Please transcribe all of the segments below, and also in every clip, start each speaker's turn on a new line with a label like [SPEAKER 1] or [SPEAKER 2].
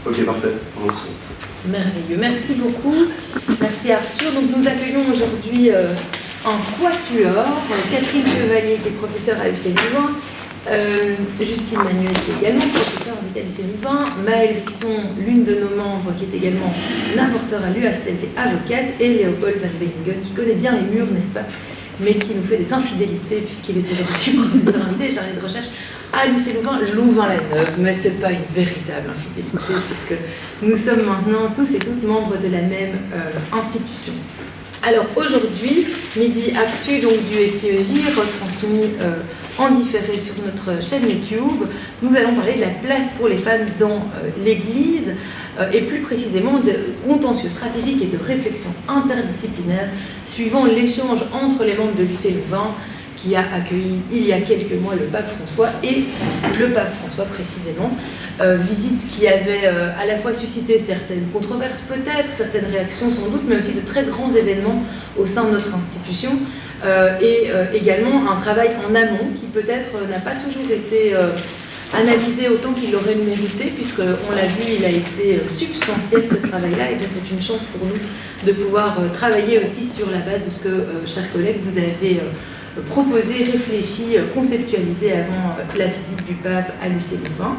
[SPEAKER 1] Ok, parfait. Merci.
[SPEAKER 2] Merveilleux. Merci beaucoup. Merci Arthur. Donc nous accueillons aujourd'hui en quatuor Catherine Chevalier qui est professeure à UC Louvain, Justine Manuel qui est également professeure invitée à UC Louvain, Maëlle Rixon, l'une de nos membres qui est également laforceur à l'UACLT avocate, et Léopold Van Bellingen qui connaît bien les murs, n'est-ce pas, mais qui nous fait des infidélités puisqu'il est aujourd'hui professeur invité et chargé de recherche à l'UC Louvain, Louvain-la-Neuve, mais ce n'est pas une véritable infidélité puisque nous sommes maintenant tous et toutes membres de la même institution. Alors aujourd'hui, Midi Actu donc du SIEJ, retransmis en différé sur notre chaîne YouTube, nous allons parler de la place pour les femmes dans l'Église et plus précisément de contentieux stratégiques et de réflexion interdisciplinaire suivant l'échange entre les membres de l'UC Louvain qui a accueilli il y a quelques mois le pape François et le pape François précisément. Visite qui avait à la fois suscité certaines controverses peut-être, certaines réactions sans doute, mais aussi de très grands événements au sein de notre institution et également un travail en amont qui peut-être n'a pas toujours été analysé autant qu'il l'aurait mérité, puisqu'on l'a vu, il a été substantiel ce travail-là, et donc c'est une chance pour nous de pouvoir travailler aussi sur la base de ce que, chers collègues, vous avez proposé, réfléchi, conceptualisé avant la visite du pape à l'UC Louvain.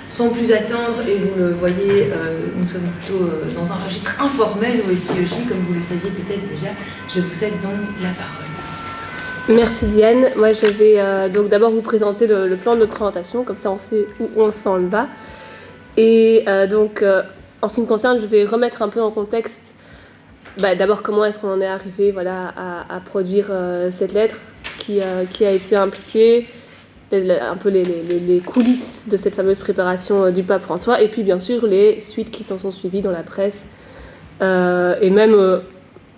[SPEAKER 2] Sans plus attendre, et vous le voyez, nous sommes plutôt dans un registre informel au SIEJ, comme vous le saviez peut-être déjà. Je vous cède donc la parole.
[SPEAKER 3] Merci Diane. Moi je vais donc d'abord vous présenter le plan de notre présentation, comme ça on sait où on s'en va. Et donc en ce qui me concerne, je vais remettre un peu en contexte d'abord comment est-ce qu'on en est arrivé à produire cette lettre qui a été impliquée, un peu les coulisses de cette fameuse préparation du pape François, et puis bien sûr les suites qui s'en sont suivies dans la presse, et même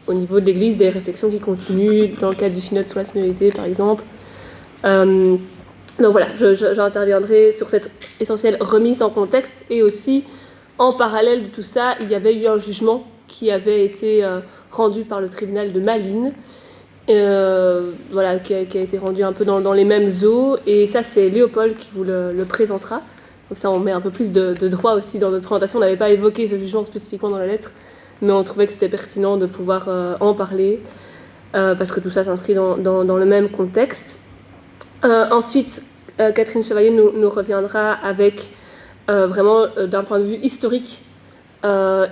[SPEAKER 3] au niveau de l'Église, des réflexions qui continuent dans le cadre du synode sur la synodalité par exemple. Donc voilà, j'interviendrai sur cette essentielle remise en contexte, et aussi en parallèle de tout ça, il y avait eu un jugement qui avait été rendu par le tribunal de Malines, qui a été rendu un peu dans les mêmes eaux, et ça c'est Léopold qui vous le présentera. Comme ça on met un peu plus de droit aussi dans notre présentation. On n'avait pas évoqué ce jugement spécifiquement dans la lettre, mais on trouvait que c'était pertinent de pouvoir en parler, parce que tout ça s'inscrit dans le même contexte. Ensuite, Catherine Chevalier nous reviendra avec vraiment d'un point de vue historique,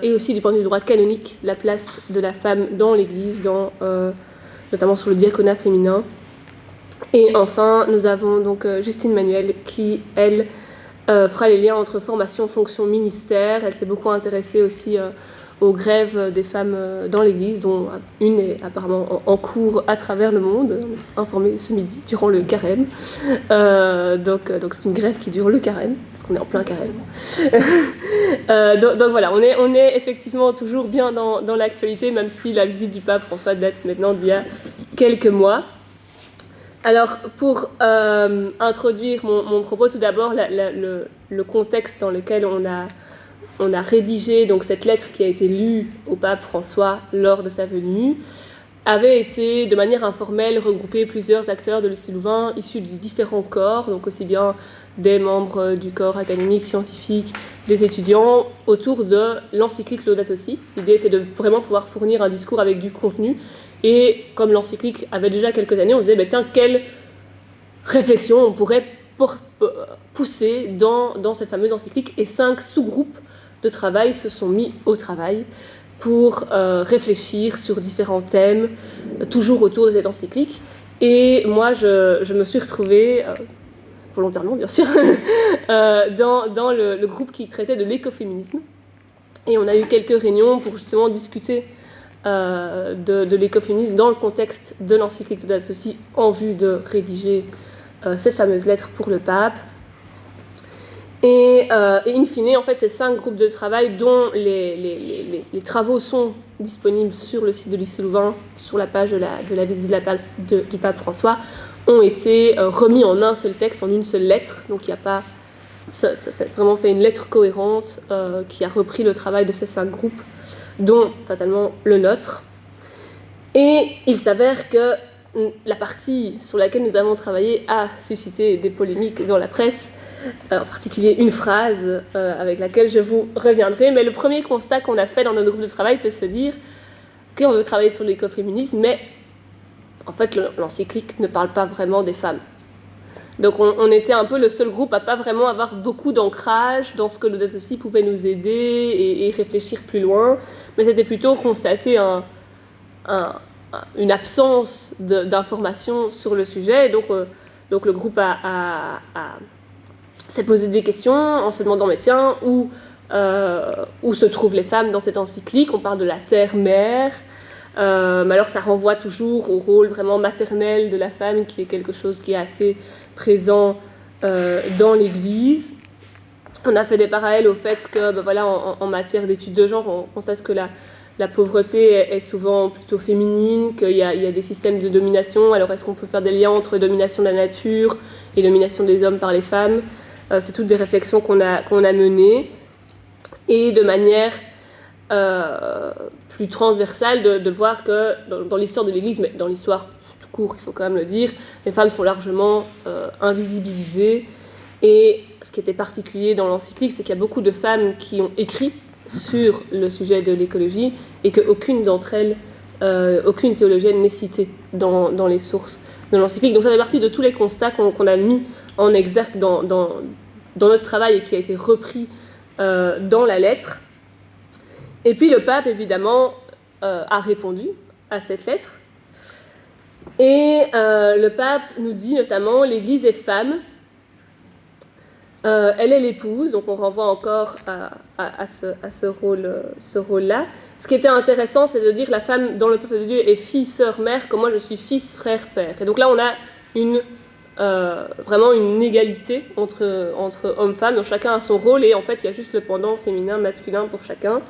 [SPEAKER 3] et aussi du point de vue du droit canonique, la place de la femme dans l'Église, notamment sur le diaconat féminin. Et enfin, nous avons donc Justine Manuel qui, elle, fera les liens entre formation, fonction, ministère. Elle s'est beaucoup intéressée aussi aux grèves des femmes dans l'Église, dont une est apparemment en cours à travers le monde, informée ce midi, durant le carême. Donc c'est une grève qui dure le carême, parce qu'on est en plein carême. Donc voilà, on est effectivement toujours bien dans l'actualité, même si la visite du pape François date maintenant d'il y a quelques mois. Alors, pour introduire mon propos, tout d'abord, le contexte dans lequel on a rédigé donc, cette lettre qui a été lue au pape François lors de sa venue, avait été de manière informelle regroupé plusieurs acteurs de l'UC Louvain issus de différents corps, donc aussi bien des membres du corps académique, scientifique, des étudiants, autour de l'encyclique Laudato Si. L'idée était de vraiment pouvoir fournir un discours avec du contenu, et comme l'encyclique avait déjà quelques années, on se disait tiens, quelle réflexion on pourrait pousser dans cette fameuse encyclique, et 5 sous-groupes de travail se sont mis au travail pour réfléchir sur différents thèmes, toujours autour de cette encyclique. Et moi, je me suis retrouvée, volontairement bien sûr, dans le groupe qui traitait de l'écoféminisme. Et on a eu quelques réunions pour justement discuter de l'écoféminisme dans le contexte de l'encyclique de Laudato Si, en vue de rédiger cette fameuse lettre pour le pape. Et in fine, en fait, ces 5 groupes de travail dont les travaux sont disponibles sur le site de l'UC Louvain, sur la page de la visite du pape François, ont été remis en un seul texte, en une seule lettre. Donc il n'y a pas... Ça a vraiment fait une lettre cohérente qui a repris le travail de ces 5 groupes, dont fatalement le nôtre. Et il s'avère que la partie sur laquelle nous avons travaillé a suscité des polémiques dans la presse, en particulier une phrase avec laquelle je vous reviendrai. Mais le premier constat qu'on a fait dans notre groupe de travail, c'est de se dire qu'on veut travailler sur l'écoféminisme, mais en fait l'encyclique ne parle pas vraiment des femmes. Donc on était un peu le seul groupe à pas vraiment avoir beaucoup d'ancrage dans ce que Laudato Si pouvait nous aider et réfléchir plus loin, mais c'était plutôt constater une absence d'informations sur le sujet. Et donc le groupe s'est posé des questions en se demandant, mais tiens, où se trouvent les femmes dans cette encyclique? On parle de la terre-mère, mais alors ça renvoie toujours au rôle vraiment maternel de la femme, qui est quelque chose qui est assez présent dans l'Église. On a fait des parallèles au fait que, voilà, en matière d'études de genre, on constate que la pauvreté est souvent plutôt féminine, qu'il y a des systèmes de domination. Alors est-ce qu'on peut faire des liens entre domination de la nature et domination des hommes par les femmes? C'est toutes des réflexions qu'on a menées, et de manière plus transversale de voir que dans l'histoire de l'Église, mais dans l'histoire tout court, il faut quand même le dire, les femmes sont largement invisibilisées. Et ce qui était particulier dans l'encyclique, c'est qu'il y a beaucoup de femmes qui ont écrit sur le sujet de l'écologie et qu'aucune d'entre elles, aucune théologienne n'est citée dans les sources de l'encyclique. Donc ça fait partie de tous les constats qu'on a mis en exergue dans notre travail et qui a été repris dans la lettre. Et puis le pape, évidemment, a répondu à cette lettre. Et le pape nous dit notamment « L'Église est femme ». Elle est l'épouse, donc on renvoie encore à ce rôle-là. Ce qui était intéressant, c'est de dire la femme dans le peuple de Dieu est fille, sœur, mère, comme moi je suis fils, frère, père. Et donc là, on a vraiment une égalité entre hommes-femmes, donc chacun a son rôle, et en fait, il y a juste le pendant féminin, masculin pour chacun.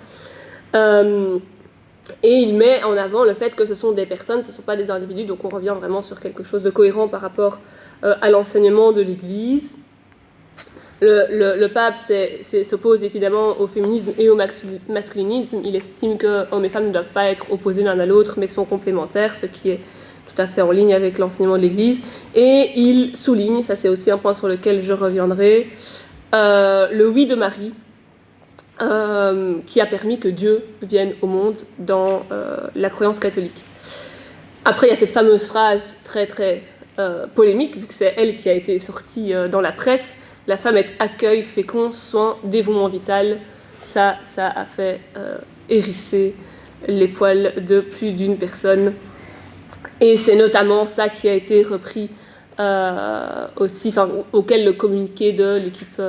[SPEAKER 3] Et il met en avant le fait que ce sont des personnes, ce ne sont pas des individus, donc on revient vraiment sur quelque chose de cohérent par rapport à l'enseignement de l'Église. Le pape s'oppose évidemment au féminisme et au masculinisme. Il estime que hommes et femmes ne doivent pas être opposés l'un à l'autre, mais sont complémentaires, ce qui est tout à fait en ligne avec l'enseignement de l'Église. Et il souligne, ça c'est aussi un point sur lequel je reviendrai, le oui de Marie, qui a permis que Dieu vienne au monde dans la croyance catholique. Après, il y a cette fameuse phrase très très polémique, vu que c'est elle qui a été sortie dans la presse. La femme est accueil, fécond, soin, dévouement vital. Ça a fait hérisser les poils de plus d'une personne. Et c'est notamment ça qui a été repris aussi, auquel le communiqué de l'équipe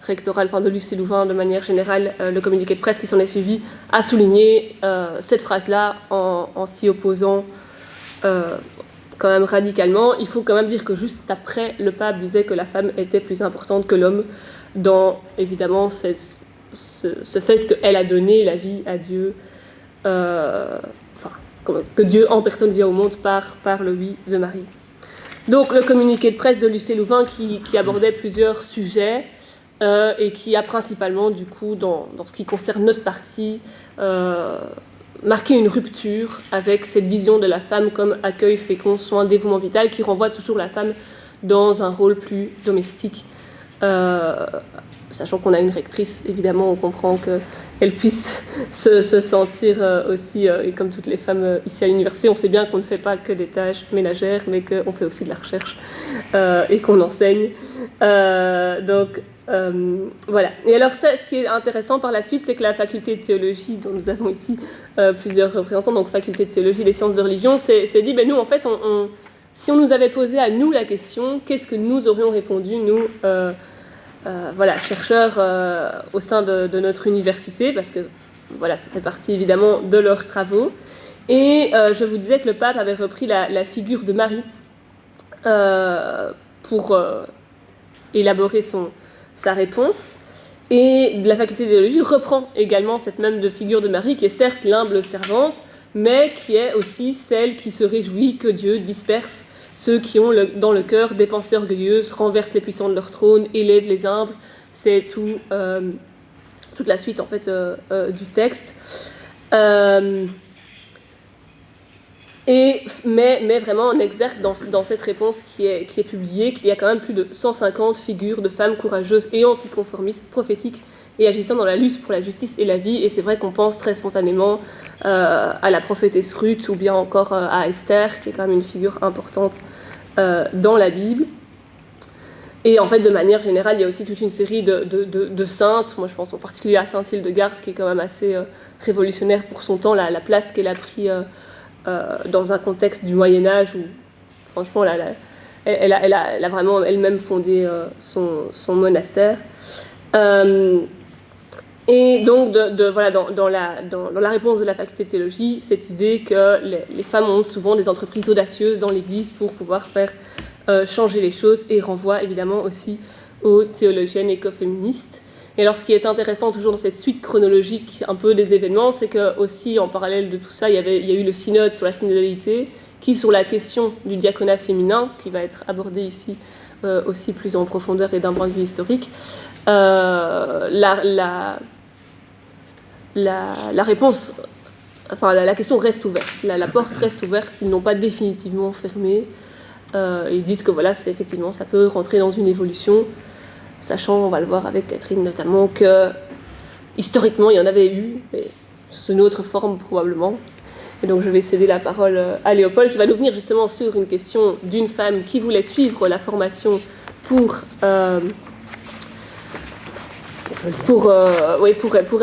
[SPEAKER 3] rectorale, de Lucie Louvain de manière générale, le communiqué de presse qui s'en est suivi, a souligné cette phrase-là en s'y opposant quand même radicalement. Il faut quand même dire que juste après, le pape disait que la femme était plus importante que l'homme dans, évidemment, ce fait qu'elle a donné la vie à Dieu, que Dieu en personne vient au monde par le oui de Marie. Donc le communiqué de presse de Lucie Louvain qui abordait plusieurs sujets et qui a principalement, du coup, dans ce qui concerne notre partie, marquer une rupture avec cette vision de la femme comme accueil, fécond, soin, dévouement vital, qui renvoie toujours la femme dans un rôle plus domestique. Sachant qu'on a une rectrice, évidemment, on comprend qu'elle puisse se sentir aussi, et comme toutes les femmes ici à l'université, on sait bien qu'on ne fait pas que des tâches ménagères, mais qu'on fait aussi de la recherche et qu'on enseigne. Voilà. Et alors ça, ce qui est intéressant par la suite, c'est que la faculté de théologie, dont nous avons ici plusieurs représentants, donc faculté de théologie, des sciences de religion, s'est dit, nous en fait, si on nous avait posé à nous la question, qu'est-ce que nous aurions répondu, nous, chercheurs au sein de notre université, parce que voilà, ça fait partie évidemment de leurs travaux. Et je vous disais que le pape avait repris la figure de Marie pour élaborer sa réponse. Et la faculté de théologie reprend également cette même figure de Marie, qui est certes l'humble servante, mais qui est aussi celle qui se réjouit que Dieu disperse ceux qui ont dans le cœur des pensées orgueilleuses, renversent les puissants de leur trône, élèvent les humbles. C'est toute la suite en fait du texte. Mais vraiment, on exerce dans cette réponse qui est publiée qu'il y a quand même plus de 150 figures de femmes courageuses et anticonformistes, prophétiques et agissant dans la lutte pour la justice et la vie. Et c'est vrai qu'on pense très spontanément à la prophétesse Ruth ou bien encore à Esther, qui est quand même une figure importante dans la Bible. Et en fait, de manière générale, il y a aussi toute une série de saintes. Moi, je pense en particulier à Sainte Hildegarde, qui est quand même assez révolutionnaire pour son temps, la place qu'elle a pris dans un contexte du Moyen-Âge où, franchement, elle a vraiment elle-même fondé son monastère. Et donc, voilà, dans la réponse de la faculté de théologie, cette idée que les femmes ont souvent des entreprises audacieuses dans l'Église pour pouvoir faire changer les choses, et renvoie évidemment aussi aux théologiennes écoféministes. Et alors, ce qui est intéressant toujours dans cette suite chronologique un peu des événements, c'est que aussi en parallèle de tout ça, il y a eu le synode sur la synodalité, qui sur la question du diaconat féminin, qui va être abordé ici aussi plus en profondeur et d'un point de vue historique, la réponse, enfin la question reste ouverte, la porte reste ouverte, ils n'ont pas définitivement fermé. Ils disent que voilà, effectivement, ça peut rentrer dans une évolution, sachant, on va le voir avec Catherine notamment, que historiquement il y en avait eu, mais sous une autre forme probablement. Et donc je vais céder la parole à Léopold, qui va nous venir justement sur une question d'une femme qui voulait suivre la formation pour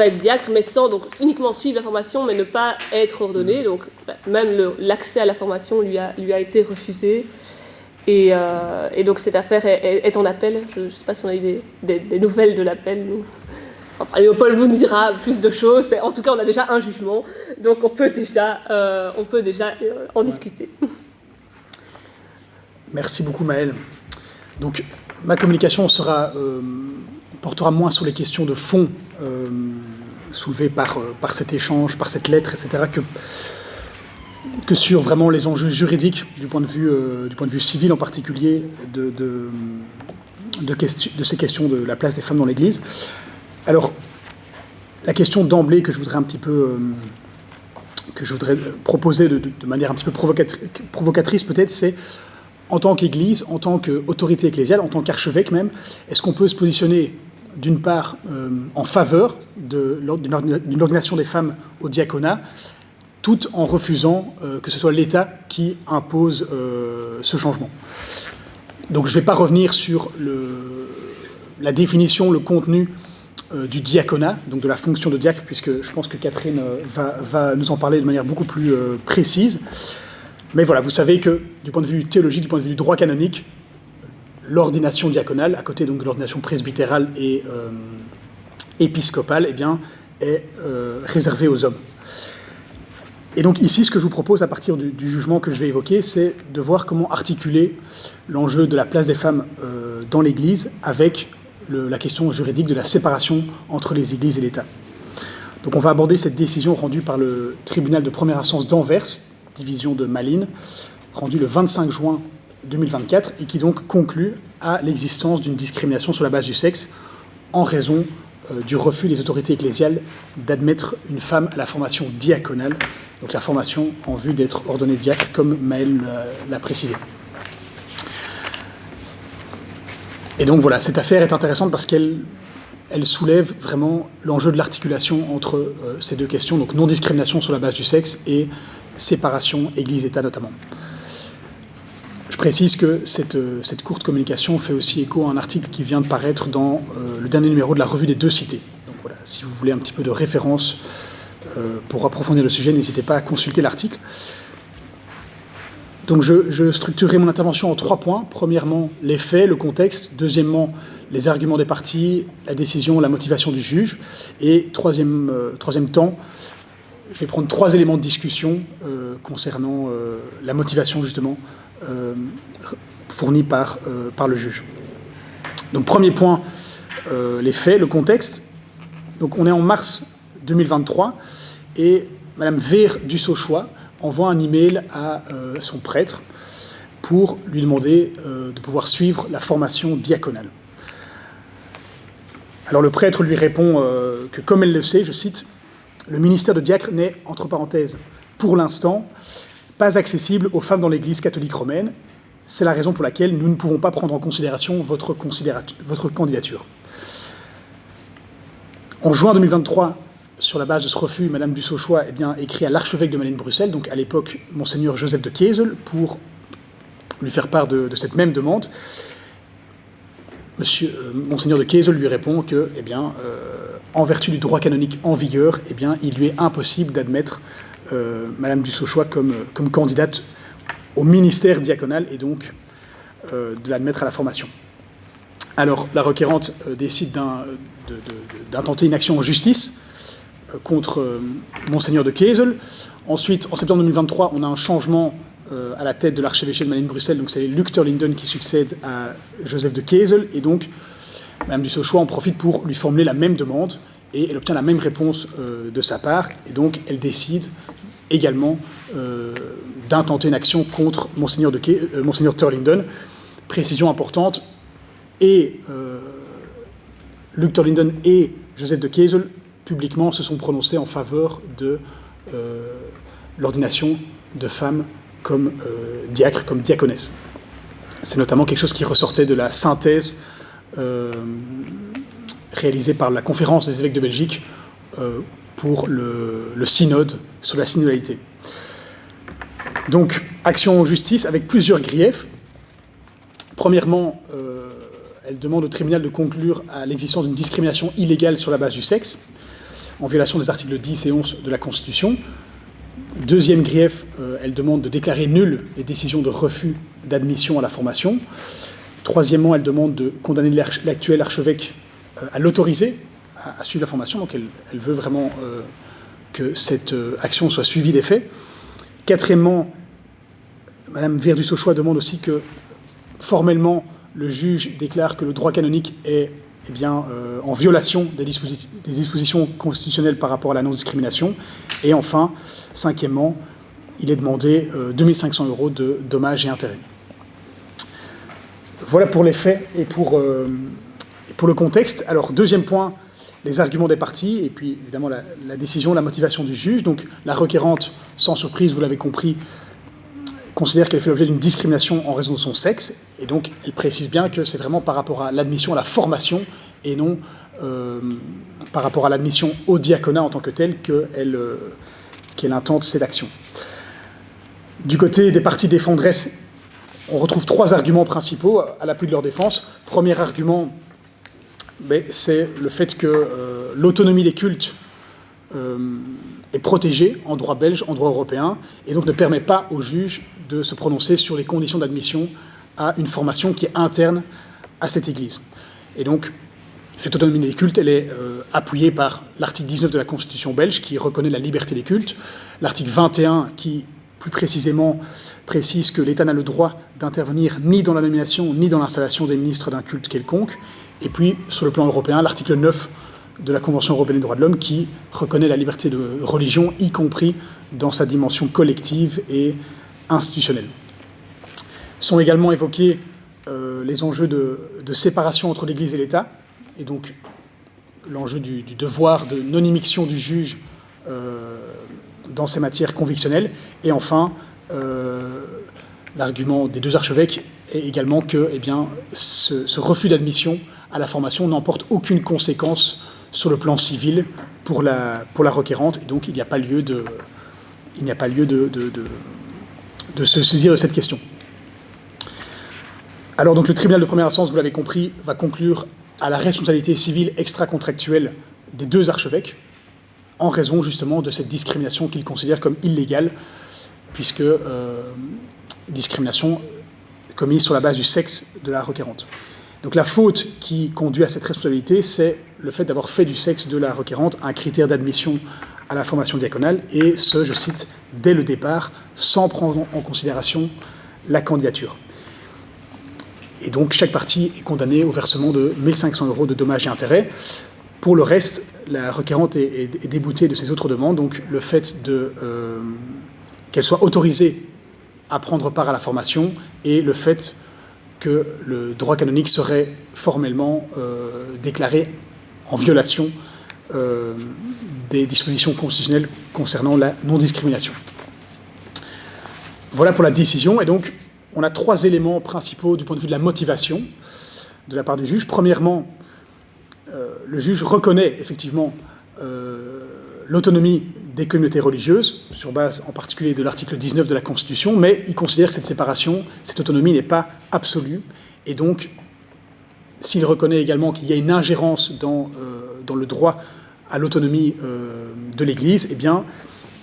[SPEAKER 3] être diacre, mais sans donc uniquement suivre la formation, mais ne pas être ordonnée. Donc même l'accès à la formation lui a été refusé. Et donc cette affaire est en appel. Je ne sais pas si on a eu des nouvelles de l'appel. Enfin, Léopold vous dira plus de choses, mais en tout cas on a déjà un jugement, donc on peut déjà en discuter.
[SPEAKER 1] Merci beaucoup Maëlle. Donc ma communication portera moins sur les questions de fond soulevées par cet échange, par cette lettre, etc., que sur vraiment les enjeux juridiques du point de vue civil en particulier de ces questions de la place des femmes dans l'Église. Alors, la question d'emblée que je voudrais proposer de manière un petit peu provocatrice peut-être, c'est en tant qu'Église, en tant qu'autorité ecclésiale, en tant qu'archevêque même, est-ce qu'on peut se positionner d'une part en faveur d'une ordination des femmes au diaconat, tout en refusant que ce soit l'État qui impose ce changement. Donc je ne vais pas revenir sur la définition, le contenu du diaconat, donc de la fonction de diacre, puisque je pense que Catherine va nous en parler de manière beaucoup plus précise. Mais voilà, vous savez que du point de vue théologique, du point de vue du droit canonique, l'ordination diaconale, à côté donc de l'ordination presbytérale et épiscopale, eh bien, est réservée aux hommes. Et donc ici, ce que je vous propose à partir du jugement que je vais évoquer, c'est de voir comment articuler l'enjeu de la place des femmes dans l'Église avec la question juridique de la séparation entre les Églises et l'État. Donc on va aborder cette décision rendue par le tribunal de première instance d'Anvers, division de Malines, rendue le 25 juin 2024, et qui donc conclut à l'existence d'une discrimination sur la base du sexe en raison du refus des autorités ecclésiales d'admettre une femme à la formation diaconale, donc la formation en vue d'être ordonnée diacre, comme Maëlle l'a précisé. Et donc voilà, cette affaire est intéressante parce qu'elle soulève vraiment l'enjeu de l'articulation entre ces deux questions, donc non-discrimination sur la base du sexe et séparation Église-État notamment. Je précise que cette courte communication fait aussi écho à un article qui vient de paraître dans le dernier numéro de la Revue des Deux Cités. Donc voilà, si vous voulez un petit peu de référence pour approfondir le sujet, n'hésitez pas à consulter l'article. Donc je structurerai mon intervention en 3 points. Premièrement, les faits, le contexte. Deuxièmement, les arguments des parties, la décision, la motivation du juge. Et troisième temps, je vais prendre 3 éléments de discussion concernant la motivation justement fournie par le juge. Donc premier point, les faits, le contexte. Donc on est en mars 2023 et Madame Vere Dussauchois envoie un email à son prêtre pour lui demander de pouvoir suivre la formation diaconale. Alors le prêtre lui répond que comme elle le sait, je cite, « Le ministère de diacre n'est, entre parenthèses, pour l'instant, pas accessible aux femmes dans l'Église catholique romaine. C'est la raison pour laquelle nous ne pouvons pas prendre en considération votre candidature. En juin 2023, sur la base de ce refus, Madame Dussochois écrit à l'archevêque de Malines-Bruxelles, donc à l'époque Monseigneur Joseph de Kayzel, pour lui faire part de cette même demande. Monseigneur de Kayzel lui répond que, en vertu du droit canonique en vigueur, il lui est impossible d'admettre Madame Dussochois comme candidate au ministère diaconal et donc de l'admettre à la formation. Alors, la requérante décide d'intenter une action en justice contre Monseigneur de Kayzel. Ensuite, en septembre 2023, on a un changement à la tête de l'archevêché de Malines-Bruxelles, donc c'est Luc Turlington qui succède à Joseph de Kayzel, et donc Madame Dussochois en profite pour lui formuler la même demande, et elle obtient la même réponse de sa part, et donc elle décide également d'intenter une action contre Monseigneur Turlington. Précision importante, et Luc Turlington et Joseph de Kayzel publiquement se sont prononcés en faveur de l'ordination de femmes comme diacres, comme diaconesses. C'est notamment quelque chose qui ressortait de la synthèse réalisée par la Conférence des évêques de Belgique pour le synode sur la synodalité. Donc, action en justice avec plusieurs griefs. Premièrement, elle demande au tribunal de conclure à l'existence d'une discrimination illégale sur la base du sexe, en violation des articles 10 et 11 de la Constitution. Deuxième grief, elle demande de déclarer nulles les décisions de refus d'admission à la formation. Troisièmement, elle demande de condamner l'actuel archevêque à l'autoriser à suivre la formation. Donc elle veut vraiment que cette action soit suivie des faits. Quatrièmement, Madame Vere Dussochois demande aussi que, formellement, le juge déclare que le droit canonique est en violation des dispositions constitutionnelles par rapport à la non-discrimination. Et enfin, cinquièmement, il est demandé 2500 € de dommages et intérêts. Voilà pour les faits et pour le contexte. Alors, deuxième point, les arguments des parties, et puis évidemment la décision, la motivation du juge. Donc la requérante, sans surprise, vous l'avez compris, considère qu'elle fait l'objet d'une discrimination en raison de son sexe, et donc elle précise bien que c'est vraiment par rapport à l'admission à la formation, et non par rapport à l'admission au diaconat en tant que tel qu'elle intente cette action. Du côté des parties défenderesses, on retrouve trois arguments principaux à l'appui de leur défense. Premier argument, c'est le fait que l'autonomie des cultes est protégée en droit belge, en droit européen, et donc ne permet pas au juge de se prononcer sur les conditions d'admission à une formation qui est interne à cette Église. Et donc, cette autonomie des cultes, elle est appuyée par l'article 19 de la Constitution belge, qui reconnaît la liberté des cultes, l'article 21, qui, plus précisément, précise que l'État n'a le droit d'intervenir ni dans la nomination, ni dans l'installation des ministres d'un culte quelconque, et puis, sur le plan européen, l'article 9 de la Convention européenne des droits de l'homme qui reconnaît la liberté de religion, y compris dans sa dimension collective et institutionnelle. Sont également évoqués les enjeux de séparation entre l'Église et l'État, et donc l'enjeu du devoir de non-immixtion du juge dans ces matières convictionnelles, et enfin l'argument des deux archevêques est également que ce refus d'admission à la formation n'emporte aucune conséquence sur le plan civil pour la requérante, et donc il n'y a pas lieu de se saisir de cette question. Alors donc le tribunal de première instance, vous l'avez compris, va conclure à la responsabilité civile extra-contractuelle des deux archevêques, en raison justement de cette discrimination qu'il considère comme illégale, puisque discrimination commise sur la base du sexe de la requérante. Donc la faute qui conduit à cette responsabilité, c'est le fait d'avoir fait du sexe de la requérante un critère d'admission à la formation diaconale, et ce, je cite, dès le départ, sans prendre en considération la candidature. Et donc chaque partie est condamnée au versement de 1500 € de dommages et intérêts. Pour le reste, la requérante est déboutée de ses autres demandes, donc le fait qu'elle soit autorisée à prendre part à la formation, et le fait que le droit canonique serait formellement déclaré en violation des dispositions constitutionnelles concernant la non-discrimination. Voilà pour la décision. Et donc, on a 3 éléments principaux du point de vue de la motivation de la part du juge. Premièrement, le juge reconnaît effectivement l'autonomie des communautés religieuses, sur base en particulier de l'article 19 de la Constitution, mais il considère que cette séparation, cette autonomie n'est pas absolue. Et donc, s'il reconnaît également qu'il y a une ingérence dans le droit à l'autonomie de l'Église, eh bien,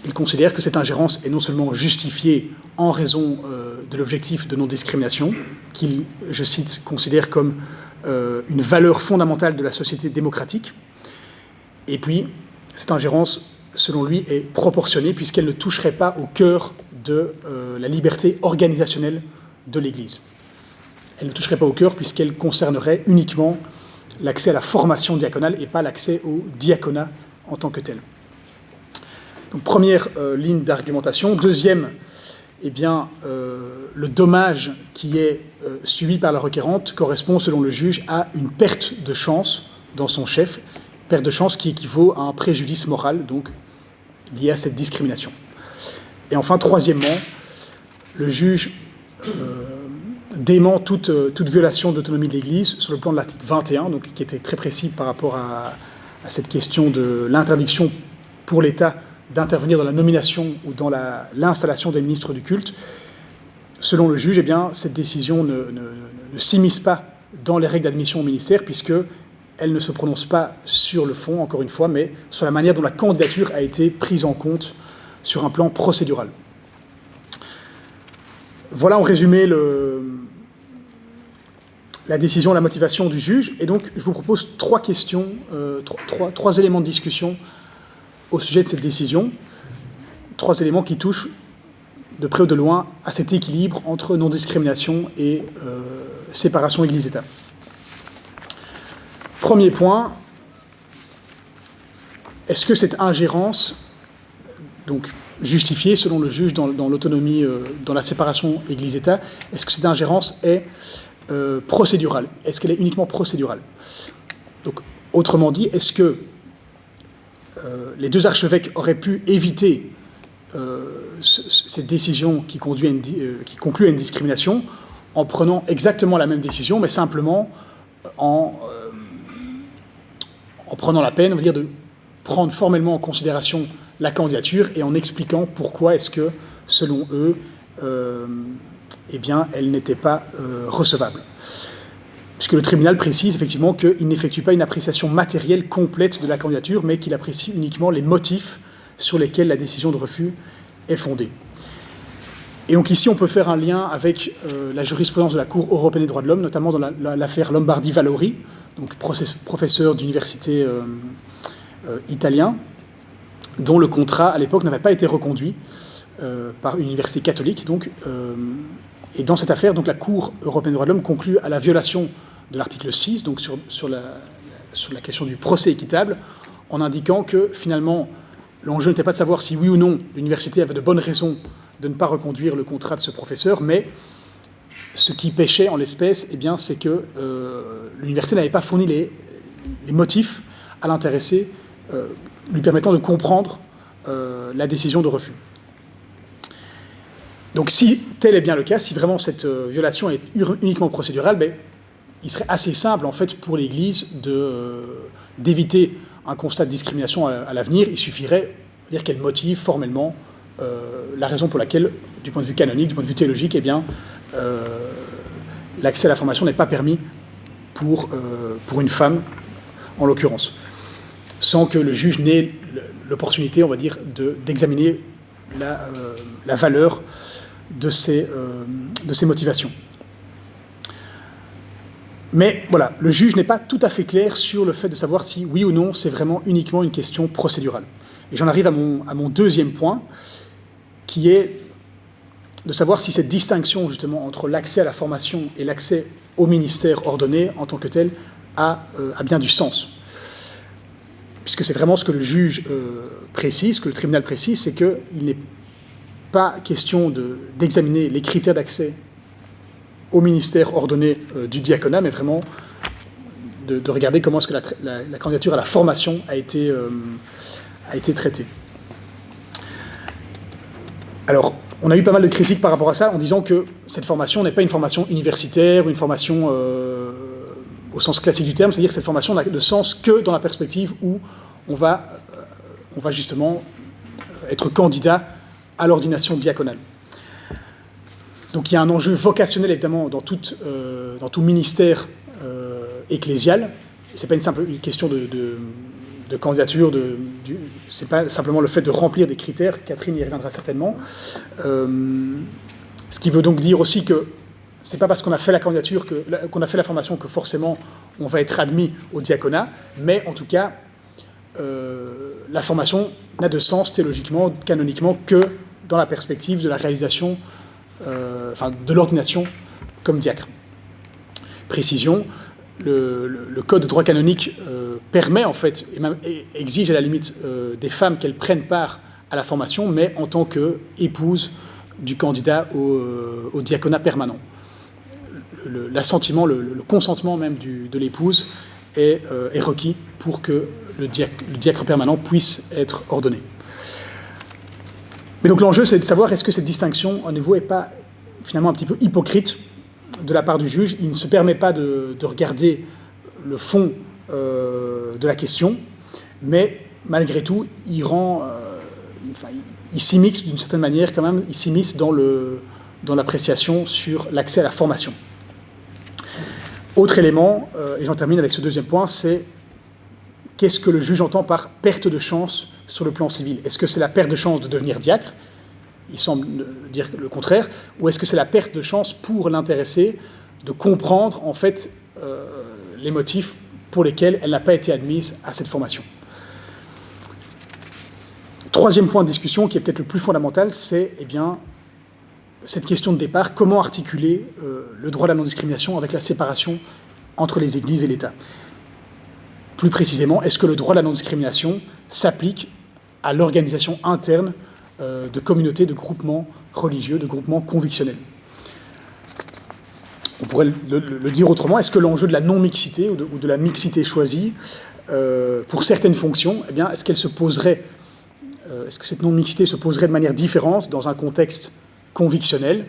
[SPEAKER 1] il considère que cette ingérence est non seulement justifiée en raison de l'objectif de non-discrimination, qu'il, je cite, considère comme une valeur fondamentale de la société démocratique, et puis cette ingérence, selon lui, est proportionnée puisqu'elle ne toucherait pas au cœur de la liberté organisationnelle de l'Église. Elle ne toucherait pas au cœur puisqu'elle concernerait uniquement l'accès à la formation diaconale et pas l'accès au diaconat en tant que tel. Donc, première ligne d'argumentation. Deuxième, eh bien, le dommage qui est subi par la requérante correspond, selon le juge, à une perte de chance dans son chef, perte de chance qui équivaut à un préjudice moral, donc lié à cette discrimination. Et enfin, troisièmement, le juge dément toute violation de l'autonomie de l'Église sur le plan de l'article 21, donc, qui était très précis par rapport à cette question de l'interdiction pour l'État d'intervenir dans la nomination ou dans l'installation des ministres du culte. Selon le juge, eh bien, cette décision ne s'immisce pas dans les règles d'admission au ministère, puisqu'elle ne se prononce pas sur le fond, encore une fois, mais sur la manière dont la candidature a été prise en compte sur un plan procédural. Voilà en résumé la décision, la motivation du juge. Et donc, je vous propose 3 questions, 3 éléments de discussion au sujet de cette décision. 3 éléments qui touchent de près ou de loin à cet équilibre entre non-discrimination et séparation Église-État. Premier point, est-ce que cette ingérence, donc justifiée selon le juge dans l'autonomie, dans la séparation Église-État, est-ce que cette ingérence est procédurale? Est-ce qu'elle est uniquement procédurale? Donc, autrement dit, est-ce que les 2 archevêques auraient pu éviter cette décision qui conclut à une discrimination en prenant exactement la même décision, mais simplement en prenant la peine, on va dire, de prendre formellement en considération la candidature et en expliquant pourquoi est-ce que, selon eux, eh bien, elle n'était pas recevable. Puisque le tribunal précise effectivement qu'il n'effectue pas une appréciation matérielle complète de la candidature, mais qu'il apprécie uniquement les motifs sur lesquels la décision de refus est fondée. Et donc ici, on peut faire un lien avec la jurisprudence de la Cour européenne des droits de l'homme, notamment dans l'affaire Lombardi-Valori, donc professeur d'université italien, dont le contrat, à l'époque, n'avait pas été reconduit par une université catholique. Donc, et dans cette affaire, donc, la Cour européenne des droits de l'homme conclut à la violation de l'article 6, donc sur la question du procès équitable, en indiquant que, finalement, l'enjeu n'était pas de savoir si, oui ou non, l'université avait de bonnes raisons de ne pas reconduire le contrat de ce professeur, mais ce qui pêchait en l'espèce, eh bien, c'est que l'université n'avait pas fourni les motifs à l'intéressé lui permettant de comprendre la décision de refus. Donc si tel est bien le cas, si vraiment cette violation est uniquement procédurale, ben, il serait assez simple en fait pour l'Église d'éviter un constat de discrimination à l'avenir. Il suffirait de dire qu'elle motive formellement la raison pour laquelle, du point de vue canonique, du point de vue théologique, eh bien, l'accès à la formation n'est pas permis pour une femme, en l'occurrence, sans que le juge n'ait l'opportunité, on va dire, d'examiner la valeur de ces motivations. Mais voilà, le juge n'est pas tout à fait clair sur le fait de savoir si, oui ou non, c'est vraiment uniquement une question procédurale. Et j'en arrive à mon deuxième point, qui est de savoir si cette distinction, justement, entre l'accès à la formation et l'accès au ministère ordonné, en tant que tel, a bien du sens. Puisque c'est vraiment ce que le juge précise, que le tribunal précise, c'est qu'il n'est pas question d'examiner les critères d'accès au ministère ordonné du diaconat, mais vraiment de regarder comment est-ce que la candidature à la formation a été traitée. Alors, On a eu pas mal de critiques par rapport à ça en disant que cette formation n'est pas une formation universitaire ou une formation au sens classique du terme, c'est-à-dire que cette formation n'a de sens que dans la perspective où on va justement être candidat à l'ordination diaconale. Donc il y a un enjeu vocationnel évidemment dans tout ministère ecclésial. C'est pas une question de candidature, c'est pas simplement le fait de remplir des critères, Catherine y reviendra certainement. Ce qui veut donc dire aussi que c'est pas parce qu'on a fait la candidature, qu'on a fait la formation que forcément on va être admis au diaconat, mais en tout cas, la formation n'a de sens théologiquement, canoniquement, que dans la perspective de la réalisation, de l'ordination comme diacre. Précision, le code de droit canonique permet en fait, et même exige à la limite des femmes qu'elles prennent part à la formation, mais en tant qu'épouse du candidat au diaconat permanent. L'assentiment, le consentement même de l'épouse est requis pour que le diacre permanent puisse être ordonné. Mais donc l'enjeu, c'est de savoir est-ce que cette distinction, à nouveau, n'est pas finalement un petit peu hypocrite de la part du juge. Il ne se permet pas de regarder le fond de la question, mais malgré tout, il s'immisce d'une certaine manière quand même, il s'immisce dans l'appréciation sur l'accès à la formation. Autre élément, et j'en termine avec ce deuxième point, c'est qu'est-ce que le juge entend par perte de chance sur le plan civil? Est-ce que c'est la perte de chance de devenir diacre? Il semble dire le contraire. Ou est-ce que c'est la perte de chance pour l'intéressé de comprendre en fait les motifs pour lesquels elle n'a pas été admise à cette formation? Troisième point de discussion, qui est peut-être le plus fondamental, c'est cette question de départ, comment articuler le droit à la non-discrimination avec la séparation entre les églises et l'État? Plus précisément, est-ce que le droit à la non-discrimination s'applique à l'organisation interne de communautés, de groupements religieux, de groupements convictionnels? On pourrait le dire autrement, est-ce que l'enjeu de la non-mixité ou de la mixité choisie pour certaines fonctions, est-ce qu'elle se poserait, est-ce que cette non-mixité se poserait de manière différente dans un contexte convictionnel,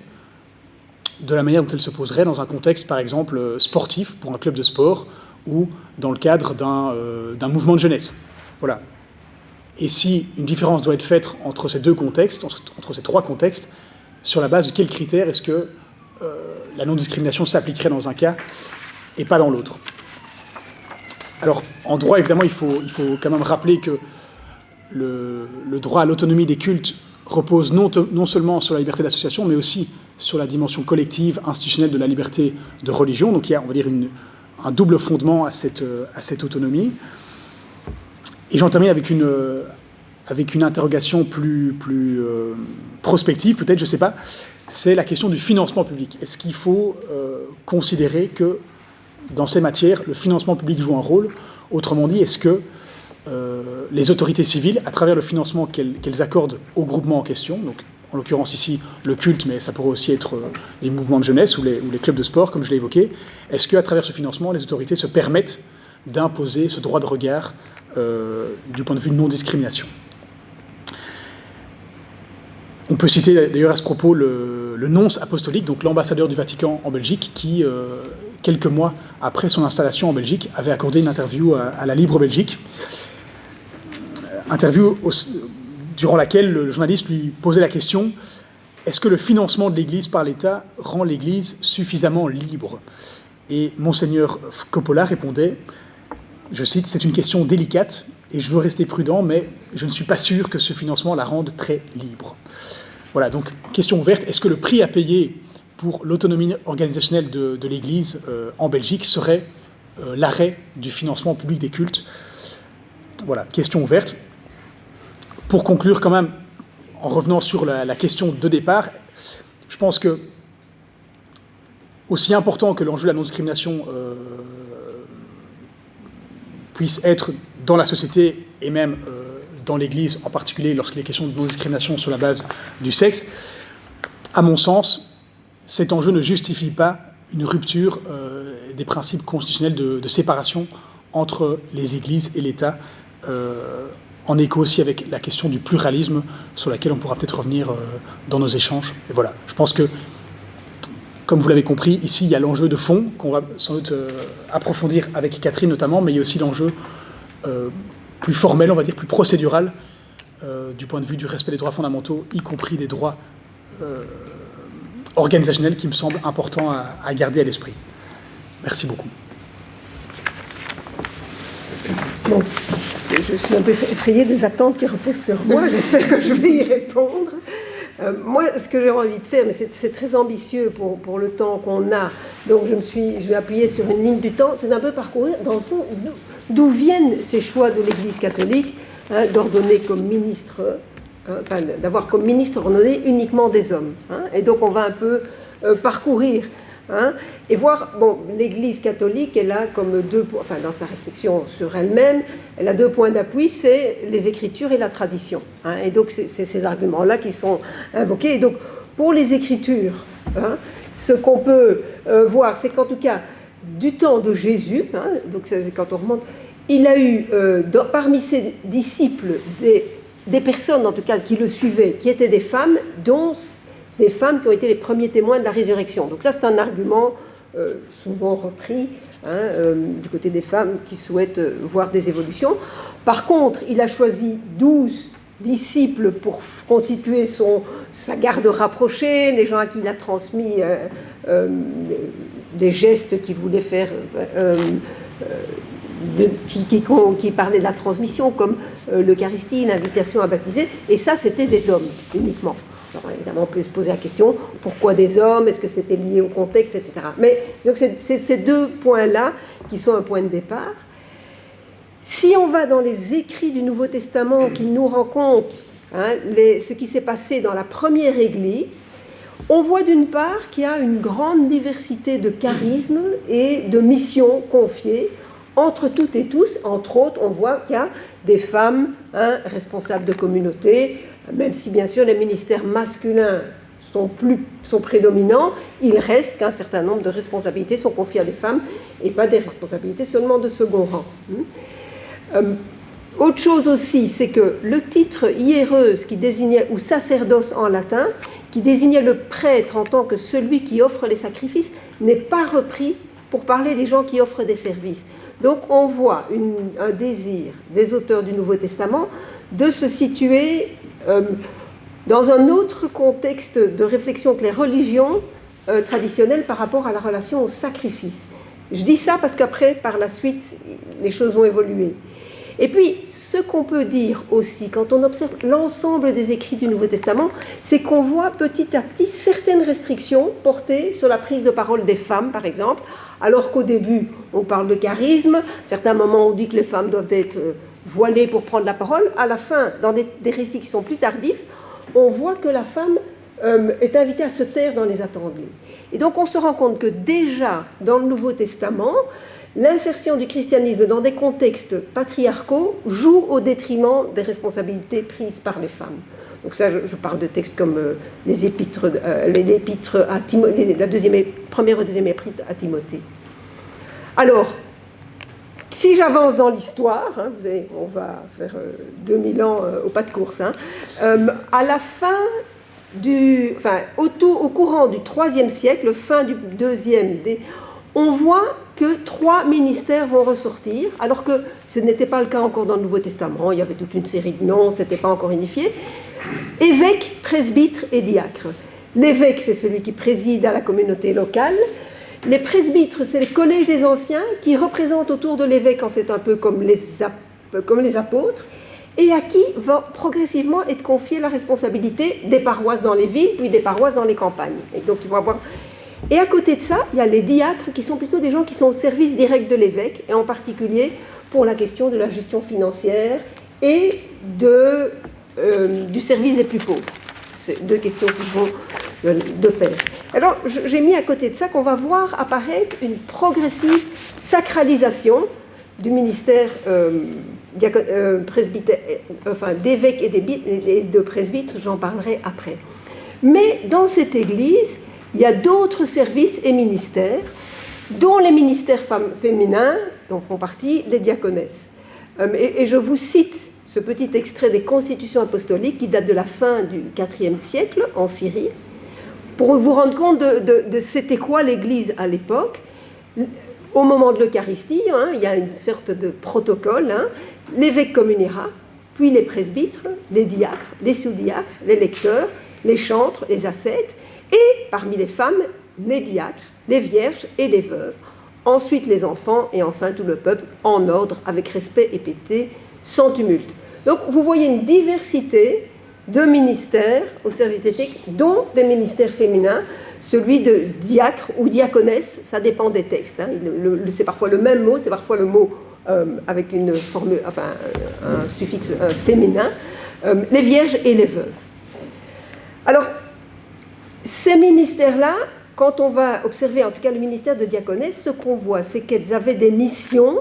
[SPEAKER 1] de la manière dont elle se poserait dans un contexte, par exemple, sportif, pour un club de sport, ou dans le cadre d'un mouvement de jeunesse. Voilà. Et si une différence doit être faite entre ces deux contextes, entre ces trois contextes, sur la base de quels critères est-ce que la non-discrimination s'appliquerait dans un cas et pas dans l'autre? Alors, en droit, évidemment, il faut quand même rappeler que le droit à l'autonomie des cultes repose non seulement sur la liberté d'association, mais aussi sur la dimension collective, institutionnelle de la liberté de religion. Donc il y a, on va dire, un double fondement à cette autonomie. Et j'en termine avec une interrogation plus prospective, peut-être, je ne sais pas, c'est la question du financement public. Est-ce qu'il faut considérer que, dans ces matières, le financement public joue un rôle? Autrement dit, est-ce que les autorités civiles, à travers le financement qu'elles accordent au groupement en question, donc en l'occurrence ici le culte, mais ça pourrait aussi être les mouvements de jeunesse ou les clubs de sport, comme je l'ai évoqué, est-ce qu'à travers ce financement, les autorités se permettent d'imposer ce droit de regard du point de vue de non-discrimination? On peut citer d'ailleurs à ce propos le nonce apostolique, donc l'ambassadeur du Vatican en Belgique, qui, quelques mois après son installation en Belgique, avait accordé une interview à la Libre Belgique. Interview durant laquelle le journaliste lui posait la question « Est-ce que le financement de l'Église par l'État rend l'Église suffisamment libre ?» Et Monseigneur Coppola répondait, je cite, « C'est une question délicate et je veux rester prudent, mais je ne suis pas sûr que ce financement la rende très libre. » Voilà, donc question ouverte, est-ce que le prix à payer pour l'autonomie organisationnelle de l'Église en Belgique serait l'arrêt du financement public des cultes? Voilà, question ouverte. Pour conclure quand même, en revenant sur la question de départ, je pense que, aussi important que l'enjeu de la non-discrimination puisse être dans la société et même dans l'Église, en particulier lorsqu'il est question de non-discrimination sur la base du sexe, à mon sens, cet enjeu ne justifie pas une rupture des principes constitutionnels de séparation entre les Églises et l'État en écho aussi avec la question du pluralisme sur laquelle on pourra peut-être revenir dans nos échanges. Et voilà, je pense que, comme vous l'avez compris, ici, il y a l'enjeu de fond qu'on va sans doute approfondir avec Catherine notamment, mais il y a aussi l'enjeu plus formel, on va dire, plus procédural, du point de vue du respect des droits fondamentaux, y compris des droits organisationnels, qui me semble important à garder à l'esprit. Merci beaucoup.
[SPEAKER 4] Bon, je suis un peu effrayée des attentes qui reposent sur moi. J'espère que je vais y répondre. Moi, ce que j'ai envie de faire, mais c'est très ambitieux pour le temps qu'on a, donc je vais appuyer sur une ligne du temps, c'est un peu parcourir, dans le fond, d'où viennent ces choix de l'Église catholique, d'ordonner comme ministre, d'avoir comme ministre ordonné uniquement des hommes. Et donc on va un peu parcourir et voir, bon, l'Église catholique, elle a comme dans sa réflexion sur elle-même, elle a 2 points d'appui, c'est les Écritures et la tradition. Et donc c'est ces arguments-là qui sont invoqués. Et donc pour les Écritures, ce qu'on peut voir, c'est qu'en tout cas, du temps de Jésus, donc c'est quand on remonte, il a eu parmi ses disciples des personnes, en tout cas, qui le suivaient, qui étaient des femmes, dont des femmes qui ont été les premiers témoins de la résurrection. Donc ça, c'est un argument souvent repris du côté des femmes qui souhaitent voir des évolutions. Par contre, il a choisi 12 disciples pour constituer sa garde rapprochée, les gens à qui il a transmis des gestes qu'il voulait faire, qui parlaient de la transmission, comme l'Eucharistie, l'invitation à baptiser, et ça, c'était des hommes uniquement. Alors, évidemment, on peut se poser la question, pourquoi des hommes? Est-ce que c'était lié au contexte, etc. Mais donc, c'est ces 2 points-là qui sont un point de départ. Si on va dans les écrits du Nouveau Testament qui nous racontent ce qui s'est passé dans la première Église, on voit d'une part qu'il y a une grande diversité de charismes et de missions confiées entre toutes et tous. Entre autres, on voit qu'il y a des femmes responsables de communautés, même si bien sûr les ministères masculins sont prédominants, il reste qu'un certain nombre de responsabilités sont confiées à des femmes et pas des responsabilités seulement de second rang. Autre chose aussi, c'est que le titre hiéreuse qui désignait, ou sacerdoce en latin, qui désignait le prêtre en tant que celui qui offre les sacrifices, n'est pas repris pour parler des gens qui offrent des services. Donc on voit un désir des auteurs du Nouveau Testament de se situer dans un autre contexte de réflexion que les religions traditionnelles par rapport à la relation au sacrifice. Je dis ça parce qu'après, par la suite, les choses vont évoluer. Et puis, ce qu'on peut dire aussi, quand on observe l'ensemble des écrits du Nouveau Testament, c'est qu'on voit petit à petit certaines restrictions portées sur la prise de parole des femmes, par exemple, alors qu'au début, on parle de charisme, à certains moments, on dit que les femmes doivent être voilées pour prendre la parole. À la fin, dans des récits qui sont plus tardifs, on voit que la femme est invitée à se taire dans les assemblées. Et donc, on se rend compte que déjà, dans le Nouveau Testament, l'insertion du christianisme dans des contextes patriarcaux joue au détriment des responsabilités prises par les femmes. Donc ça, je parle de textes comme les épîtres à Timothée, première et deuxième épître à Timothée. Alors, si j'avance dans l'histoire, on va faire 2000 ans au pas de course, à la fin au courant du IIIe siècle, fin du deuxième, on voit que 3 ministères vont ressortir, alors que ce n'était pas le cas encore dans le Nouveau Testament. Il y avait toute une série de noms, ce n'était pas encore unifié. Évêque, presbytre et diacre. L'évêque, c'est celui qui préside à la communauté locale. Les presbytres, c'est les collèges des anciens qui représentent autour de l'évêque, en fait, un peu comme les apôtres, et à qui va progressivement être confiée la responsabilité des paroisses dans les villes, puis des paroisses dans les campagnes. Et donc, il va avoir... Et à côté de ça, il y a les diacres qui sont plutôt des gens qui sont au service direct de l'évêque, et en particulier pour la question de la gestion financière et du service des plus pauvres. C'est 2 questions qui vont de pair. Alors, j'ai mis à côté de ça qu'on va voir apparaître une progressive sacralisation du ministère d'évêques et de presbytres, j'en parlerai après. Mais dans cette Église, il y a d'autres services et ministères, dont les ministères féminins, dont font partie les diaconesses. Et je vous cite ce petit extrait des constitutions apostoliques qui date de la fin du IVe siècle en Syrie, pour vous rendre compte de c'était quoi l'Église à l'époque. Au moment de l'Eucharistie, il y a une sorte de protocole. L'évêque communiera, puis les presbytres, les diacres, les sous-diacres, les lecteurs, les chantres, les ascètes, et parmi les femmes, les diacres, les vierges et les veuves. Ensuite les enfants et enfin tout le peuple, en ordre, avec respect et piété, sans tumulte. Donc vous voyez une diversité de ministères au service d'éthique, dont des ministères féminins, celui de diacre ou diaconesse, ça dépend des textes. C'est parfois le même mot, c'est parfois le mot avec une formule, enfin un suffixe féminin, les vierges et les veuves. Alors, ces ministères-là, quand on va observer, en tout cas le ministère de diaconesse, ce qu'on voit, c'est qu'elles avaient des missions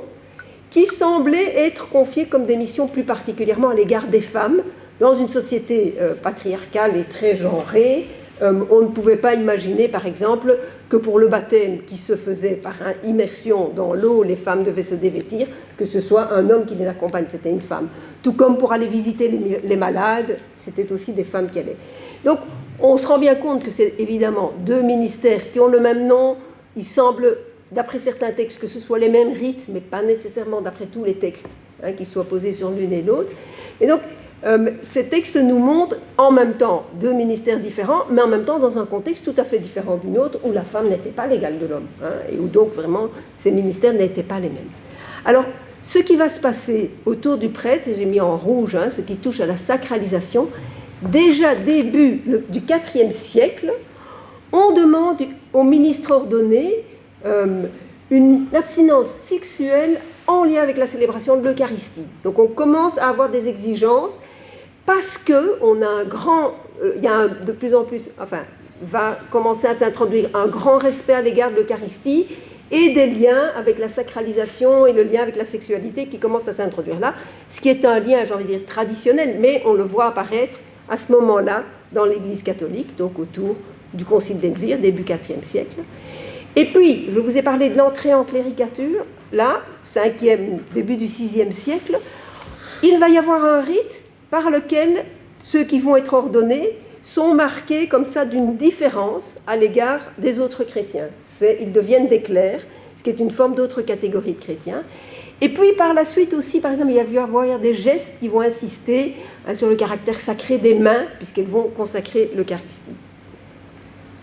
[SPEAKER 4] qui semblaient être confiées comme des missions plus particulièrement à l'égard des femmes. Dans une société patriarcale et très genrée, on ne pouvait pas imaginer, par exemple, que pour le baptême qui se faisait par immersion dans l'eau, les femmes devaient se dévêtir, que ce soit un homme qui les accompagne, c'était une femme. Tout comme pour aller visiter les malades, c'était aussi des femmes qui allaient. Donc, on se rend bien compte que c'est évidemment deux ministères qui ont le même nom. Il semble, d'après certains textes, que ce soit les mêmes rites, mais pas nécessairement d'après tous les textes qui soient posés sur l'une et l'autre. Et donc, ces textes nous montrent en même temps deux ministères différents, mais en même temps dans un contexte tout à fait différent d'une autre, où la femme n'était pas l'égale de l'homme, et où donc vraiment ces ministères n'étaient pas les mêmes. Alors, ce qui va se passer autour du prêtre, et j'ai mis en rouge ce qui touche à la sacralisation, déjà début du IVe siècle, on demande aux ministres ordonnés une abstinence sexuelle en lien avec la célébration de l'Eucharistie. Donc on commence à avoir des exigences parce qu'on a il y a de plus en plus, va commencer à s'introduire un grand respect à l'égard de l'Eucharistie et des liens avec la sacralisation et le lien avec la sexualité qui commencent à s'introduire là, ce qui est un lien, j'ai envie de dire, traditionnel, mais on le voit apparaître à ce moment-là dans l'Église catholique, donc autour du Concile d'Elvire, début IVe siècle. Et puis, je vous ai parlé de l'entrée en cléricature, là, 5e, début du 6e siècle, il va y avoir un rite par lequel ceux qui vont être ordonnés sont marqués comme ça d'une différence à l'égard des autres chrétiens. Ils deviennent des clercs, ce qui est une forme d'autre catégorie de chrétiens. Et puis par la suite aussi, par exemple, il va y avoir des gestes qui vont insister sur le caractère sacré des mains, puisqu'elles vont consacrer l'Eucharistie.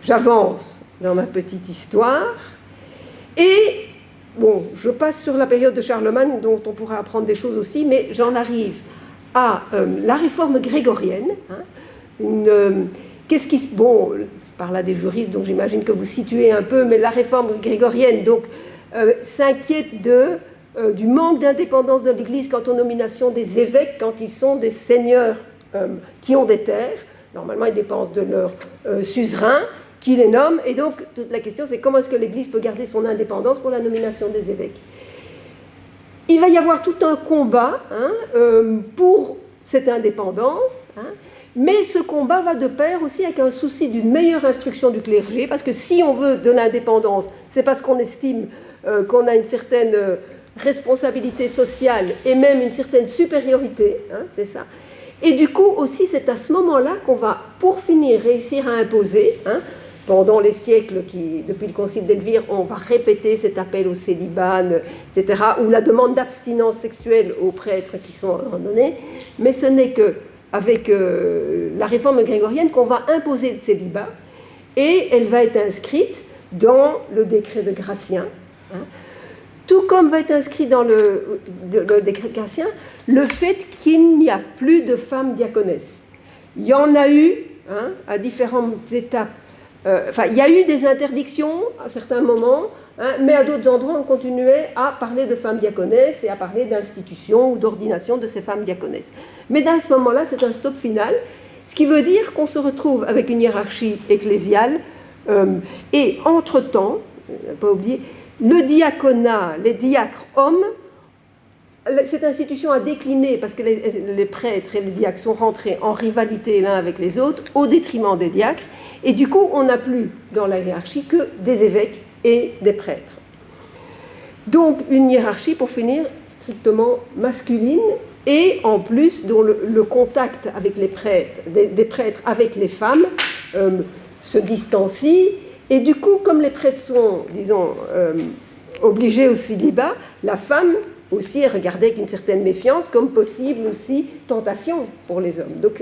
[SPEAKER 4] J'avance dans ma petite histoire, et bon, je passe sur la période de Charlemagne, dont on pourra apprendre des choses aussi, mais j'en arrive à la réforme grégorienne. Bon, je parle là des juristes, donc j'imagine que vous situez un peu, mais la réforme grégorienne donc s'inquiète du manque d'indépendance de l'Église quant aux nominations des évêques quand ils sont des seigneurs qui ont des terres. Normalement, ils dépendent de leur suzerain qui les nomme, et donc toute la question c'est comment est-ce que l'Église peut garder son indépendance pour la nomination des évêques. Il va y avoir tout un combat pour cette indépendance, mais ce combat va de pair aussi avec un souci d'une meilleure instruction du clergé, parce que si on veut de l'indépendance, c'est parce qu'on estime qu'on a une certaine responsabilité sociale et même une certaine supériorité, c'est ça. Et du coup aussi c'est à ce moment-là qu'on va pour finir réussir à imposer, pendant les siècles depuis le Concile d'Elvire, on va répéter cet appel au célibat, etc., ou la demande d'abstinence sexuelle aux prêtres qui sont ordonnés, mais ce n'est qu'avec la réforme grégorienne qu'on va imposer le célibat, et elle va être inscrite dans le décret de Gratien, tout comme va être inscrit dans le décret de Gratien le fait qu'il n'y a plus de femmes diaconesses. Il y en a eu à différentes étapes. Il y a eu des interdictions à certains moments, mais à d'autres endroits, on continuait à parler de femmes diaconesses et à parler d'institutions ou d'ordination de ces femmes diaconesses. Mais à ce moment-là, c'est un stop final, ce qui veut dire qu'on se retrouve avec une hiérarchie ecclésiale et entre-temps, pas oublier, le diaconat, les diacres hommes, cette institution a décliné parce que les prêtres et les diacres sont rentrés en rivalité l'un avec les autres au détriment des diacres, et du coup on n'a plus dans la hiérarchie que des évêques et des prêtres. Donc une hiérarchie, pour finir, strictement masculine, et en plus dont le contact avec les prêtres, des prêtres avec les femmes se distancie, et du coup, comme les prêtres sont, disons, obligés au célibat, la femme aussi est regardée avec une certaine méfiance comme possible aussi tentation pour les hommes. Donc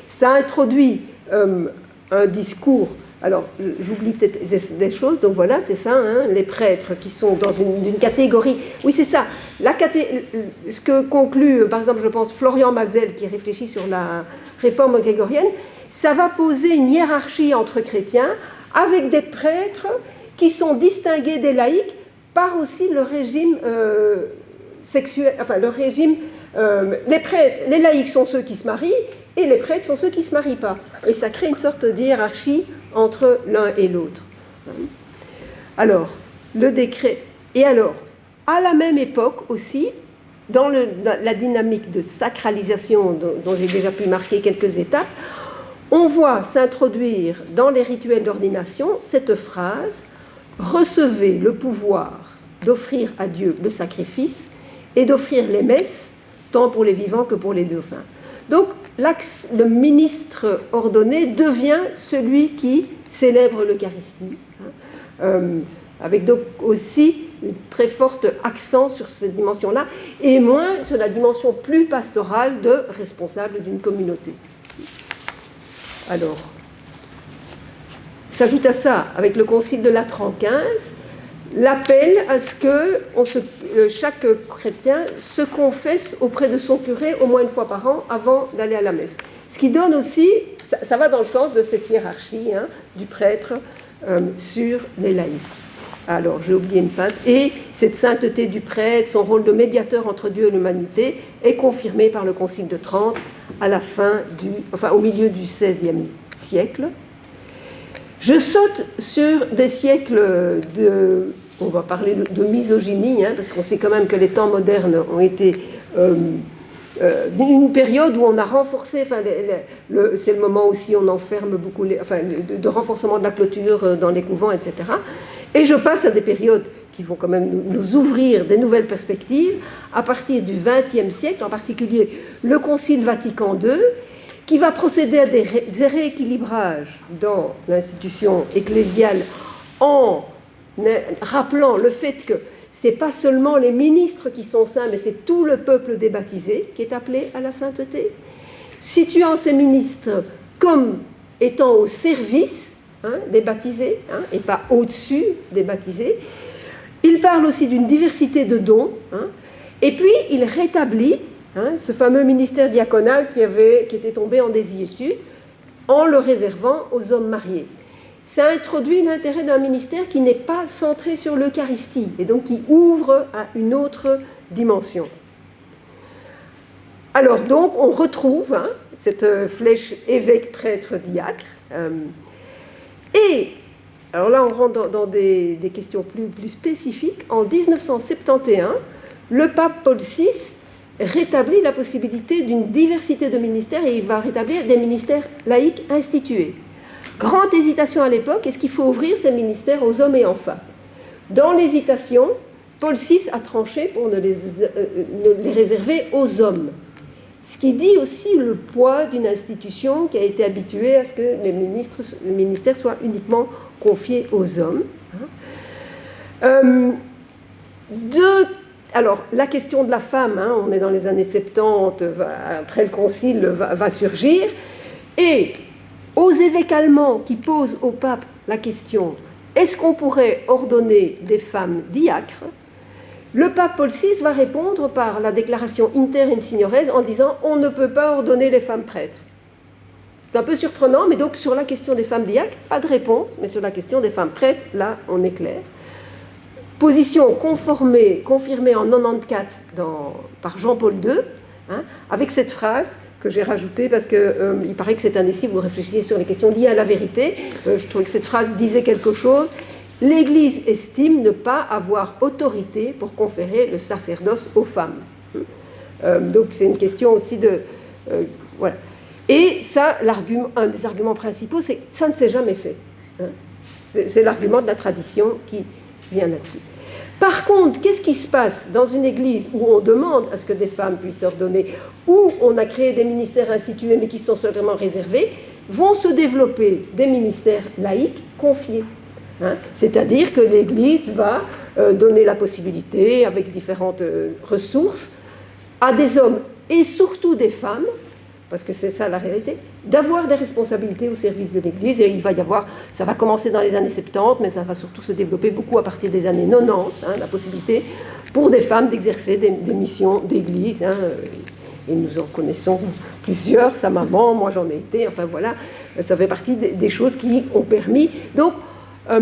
[SPEAKER 4] ça introduit un discours. Alors, j'oublie peut-être des choses, donc voilà, c'est ça, hein, les prêtres qui sont dans une catégorie. Oui, c'est ça. Ce que conclut, par exemple, je pense, Florian Mazel, qui réfléchit sur la réforme grégorienne, ça va poser une hiérarchie entre chrétiens avec des prêtres qui sont distingués des laïcs par aussi le régime sexuel, enfin, le régime. Les laïcs sont ceux qui se marient et les prêtres sont ceux qui ne se marient pas. Et ça crée une sorte de hiérarchie entre l'un et l'autre. Alors, le décret. Et alors, à la même époque aussi, dans la dynamique de sacralisation dont j'ai déjà pu marquer quelques étapes, on voit s'introduire dans les rituels d'ordination cette phrase « Recevez le pouvoir d'offrir à Dieu le sacrifice et d'offrir les messes, tant pour les vivants que pour les défunts. » Donc, le ministre ordonné devient celui qui célèbre l'Eucharistie, avec donc aussi un très fort accent sur cette dimension-là, et moins sur la dimension plus pastorale de responsable d'une communauté. Alors, s'ajoute à ça, avec le Concile de Latran en 15, l'appel à ce que chaque chrétien se confesse auprès de son curé au moins une fois par an avant d'aller à la messe. Ce qui donne aussi, ça va dans le sens de cette hiérarchie du prêtre sur les laïcs. Alors, j'ai oublié une passe. Et cette sainteté du prêtre, son rôle de médiateur entre Dieu et l'humanité, est confirmée par le Concile de Trente à la au milieu du XVIe siècle. Je saute sur des siècles on va parler de misogynie, parce qu'on sait quand même que les temps modernes ont été une période où on a renforcé, c'est le moment aussi où on enferme beaucoup, de renforcement de la clôture dans les couvents, etc. Et je passe à des périodes qui vont quand même nous ouvrir des nouvelles perspectives, à partir du XXe siècle, en particulier le Concile Vatican II, qui va procéder à des rééquilibrages dans l'institution ecclésiale en rappelant le fait que ce n'est pas seulement les ministres qui sont saints, mais c'est tout le peuple des baptisés qui est appelé à la sainteté, situant ces ministres comme étant au service des baptisés, et pas au-dessus des baptisés. Il parle aussi d'une diversité de dons, et puis il rétablit ce fameux ministère diaconal qui était tombé en désuétude, en le réservant aux hommes mariés. Ça introduit l'intérêt d'un ministère qui n'est pas centré sur l'Eucharistie, et donc qui ouvre à une autre dimension. Alors donc, on retrouve cette flèche évêque, prêtre, diacre. Et, alors là, on rentre dans des questions plus spécifiques. En 1971, le pape Paul VI rétablit la possibilité d'une diversité de ministères et il va rétablir des ministères laïques institués. Grande hésitation à l'époque, est-ce qu'il faut ouvrir ces ministères aux hommes et aux femmes? Dans l'hésitation, Paul VI a tranché pour ne les réserver aux hommes. Ce qui dit aussi le poids d'une institution qui a été habituée à ce que les ministères soient uniquement confiés aux hommes. Alors, la question de la femme, on est dans les années 70, après le concile, va surgir. Et aux évêques allemands qui posent au pape la question « Est-ce qu'on pourrait ordonner des femmes diacres ?» Le pape Paul VI va répondre par la déclaration Inter et Signores en disant « On ne peut pas ordonner les femmes prêtres ». C'est un peu surprenant, mais donc sur la question des femmes diacres, pas de réponse, mais sur la question des femmes prêtres, là, on est clair. Position confirmée en 94 par Jean-Paul II, avec cette phrase que j'ai rajoutée parce qu'il paraît que cette année-ci, vous réfléchissez sur les questions liées à la vérité. Je trouvais que cette phrase disait quelque chose. L'Église estime ne pas avoir autorité pour conférer le sacerdoce aux femmes. Donc c'est une question aussi de... voilà. Et ça, un des arguments principaux, c'est que ça ne s'est jamais fait. C'est l'argument de la tradition qui vient là-dessus. Par contre, qu'est-ce qui se passe dans une église où on demande à ce que des femmes puissent ordonner, où on a créé des ministères institués mais qui sont seulement réservés, vont se développer des ministères laïques confiés. C'est-à-dire que l'Église va donner la possibilité, avec différentes ressources, à des hommes et surtout des femmes, parce que c'est ça la réalité, d'avoir des responsabilités au service de l'Église. Et il va y avoir, ça va commencer dans les années 70, mais ça va surtout se développer beaucoup à partir des années 90, la possibilité pour des femmes d'exercer des missions d'Église. Et nous en connaissons plusieurs, sa maman, moi j'en ai été, enfin voilà, ça fait partie des choses qui ont permis. Donc,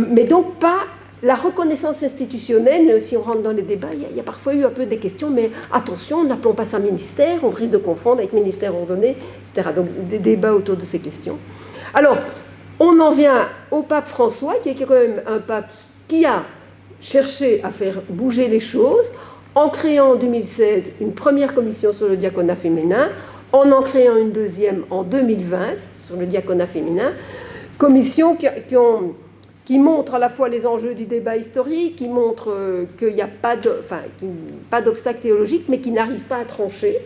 [SPEAKER 4] mais donc pas la reconnaissance institutionnelle. Si on rentre dans les débats, il y a parfois eu un peu des questions, mais attention, n'appelons pas ça ministère, on risque de confondre avec ministère ordonné, etc. Donc des débats autour de ces questions. Alors, on en vient au pape François, qui est quand même un pape qui a cherché à faire bouger les choses, en créant en 2016 une première commission sur le diaconat féminin, en créant une deuxième en 2020 sur le diaconat féminin, commission qui montre à la fois les enjeux du débat historique, qui montre qu'il n'y a pas d'obstacle théologique, mais qui n'arrive pas à trancher.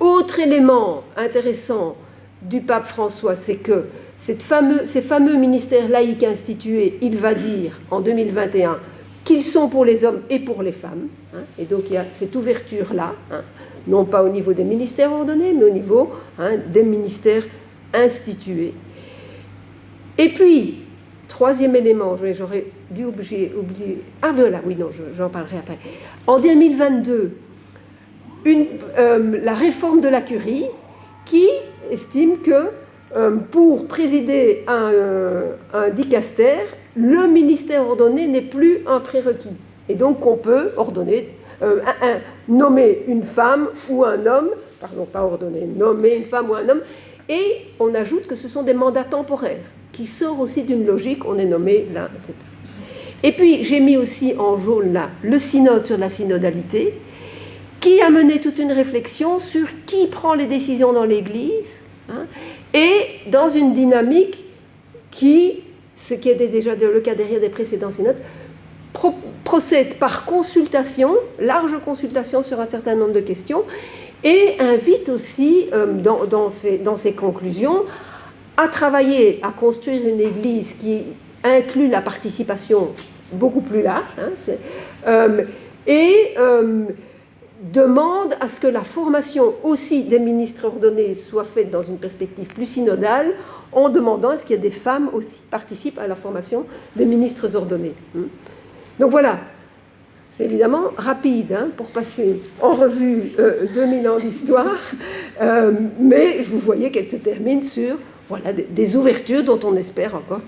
[SPEAKER 4] Autre élément intéressant du pape François, c'est que ces fameux ministères laïques institués, il va dire en 2021 qu'ils sont pour les hommes et pour les femmes. Et donc il y a cette ouverture-là, non pas au niveau des ministères ordonnés, mais au niveau des ministères institués. Et puis, troisième élément, j'aurais dû oublier. Ah voilà, oui, non, j'en parlerai après. En 2022, la réforme de la Curie qui estime que pour présider un dicaster, le ministère ordonné n'est plus un prérequis. Et donc on peut ordonner, nommer une femme ou un homme, pardon, pas ordonner, nommer une femme ou un homme, et on ajoute que ce sont des mandats temporaires, qui sort aussi d'une logique, on est nommé là, etc. Et puis, j'ai mis aussi en jaune là le synode sur la synodalité, qui a mené toute une réflexion sur qui prend les décisions dans l'Église, et dans une dynamique qui, ce qui était déjà le cas derrière des précédents synodes, procède par consultation, large consultation sur un certain nombre de questions, et invite aussi, dans ses conclusions, à travailler, à construire une église qui inclut la participation beaucoup plus large, demande à ce que la formation aussi des ministres ordonnés soit faite dans une perspective plus synodale, en demandant à ce qu'il y ait des femmes aussi participent à la formation des ministres ordonnés. Donc voilà, c'est évidemment rapide pour passer en revue 2000 ans d'histoire, mais vous voyez qu'elle se termine sur des ouvertures dont on espère encore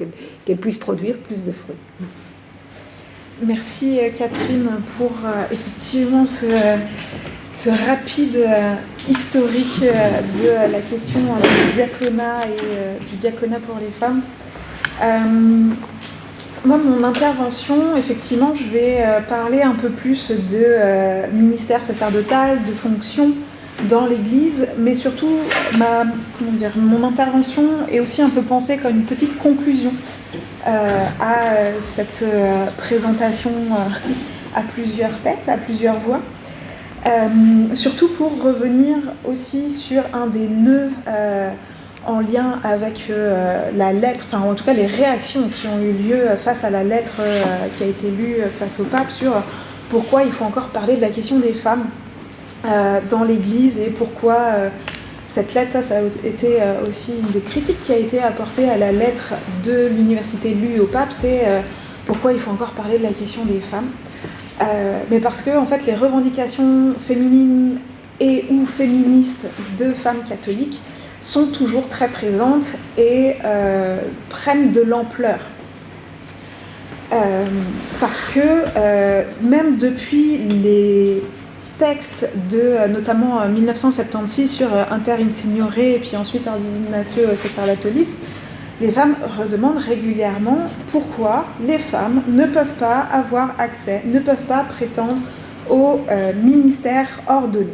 [SPEAKER 4] qu'elles puissent produire plus de fruits.
[SPEAKER 5] Merci Catherine pour effectivement ce rapide historique de la question du diaconat et du diaconat pour les femmes. Moi, mon intervention, effectivement, je vais parler un peu plus de ministère sacerdotal, de fonctions dans l'Église, mais surtout, mon intervention est aussi un peu pensée comme une petite conclusion à cette présentation à plusieurs têtes, à plusieurs voix. Surtout pour revenir aussi sur un des nœuds en lien avec la lettre, enfin en tout cas les réactions qui ont eu lieu face à la lettre qui a été lue face au pape sur pourquoi il faut encore parler de la question des femmes dans l'Église et pourquoi cette lettre, ça a été aussi une des critiques qui a été apportée à la lettre de l'université lue au pape, c'est pourquoi il faut encore parler de la question des femmes. Mais parce que en fait les revendications féminines et ou féministes de femmes catholiques sont toujours très présentes et prennent de l'ampleur. Parce que même depuis les textes de notamment 1976 sur Inter Insignore et puis ensuite Ordinatio Sacerdotaliis, les femmes redemandent régulièrement pourquoi les femmes ne peuvent pas avoir accès, ne peuvent pas prétendre au ministère ordonné.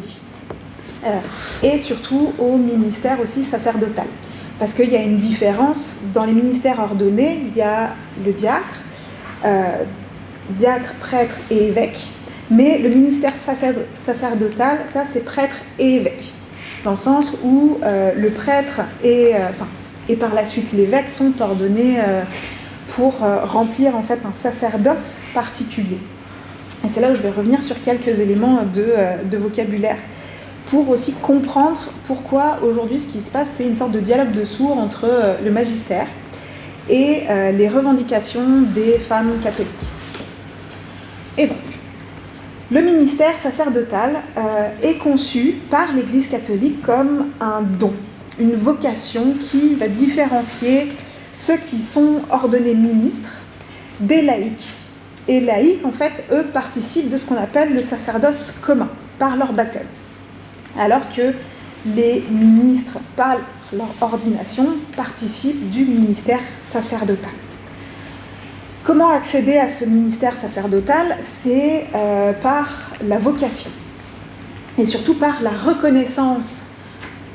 [SPEAKER 5] Et surtout au ministère aussi sacerdotal. Parce qu'il y a une différence, dans les ministères ordonnés, il y a le diacre, diacre, prêtre et évêque, mais le ministère sacerdotal, ça c'est prêtre et évêque, dans le sens où le prêtre et par la suite l'évêque sont ordonnés pour remplir en fait un sacerdoce particulier. Et c'est là où je vais revenir sur quelques éléments de vocabulaire pour aussi comprendre pourquoi aujourd'hui ce qui se passe, c'est une sorte de dialogue de sourds entre le magistère et les revendications des femmes catholiques. Et donc, le ministère sacerdotal est conçu par l'Église catholique comme un don, une vocation qui va différencier ceux qui sont ordonnés ministres des laïcs. Et laïcs, en fait, eux, participent de ce qu'on appelle le sacerdoce commun, par leur baptême. Alors que les ministres, par leur ordination, participent du ministère sacerdotal. Comment accéder à ce ministère sacerdotal ? C'est par la vocation, et surtout par la reconnaissance,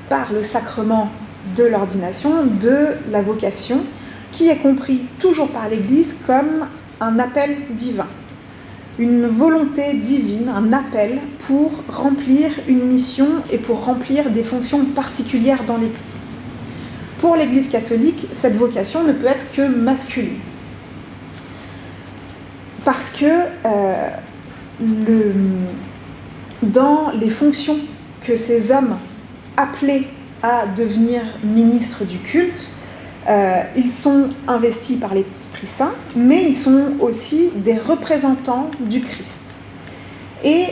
[SPEAKER 5] par le sacrement de l'ordination, de la vocation, qui est compris toujours par l'Église comme un appel divin, une volonté divine, un appel pour remplir une mission et pour remplir des fonctions particulières dans l'Église. Pour l'Église catholique, cette vocation ne peut être que masculine. Parce que dans les fonctions que ces hommes appelés à devenir ministres du culte, ils sont investis par l'Esprit Saint, mais ils sont aussi des représentants du Christ. Et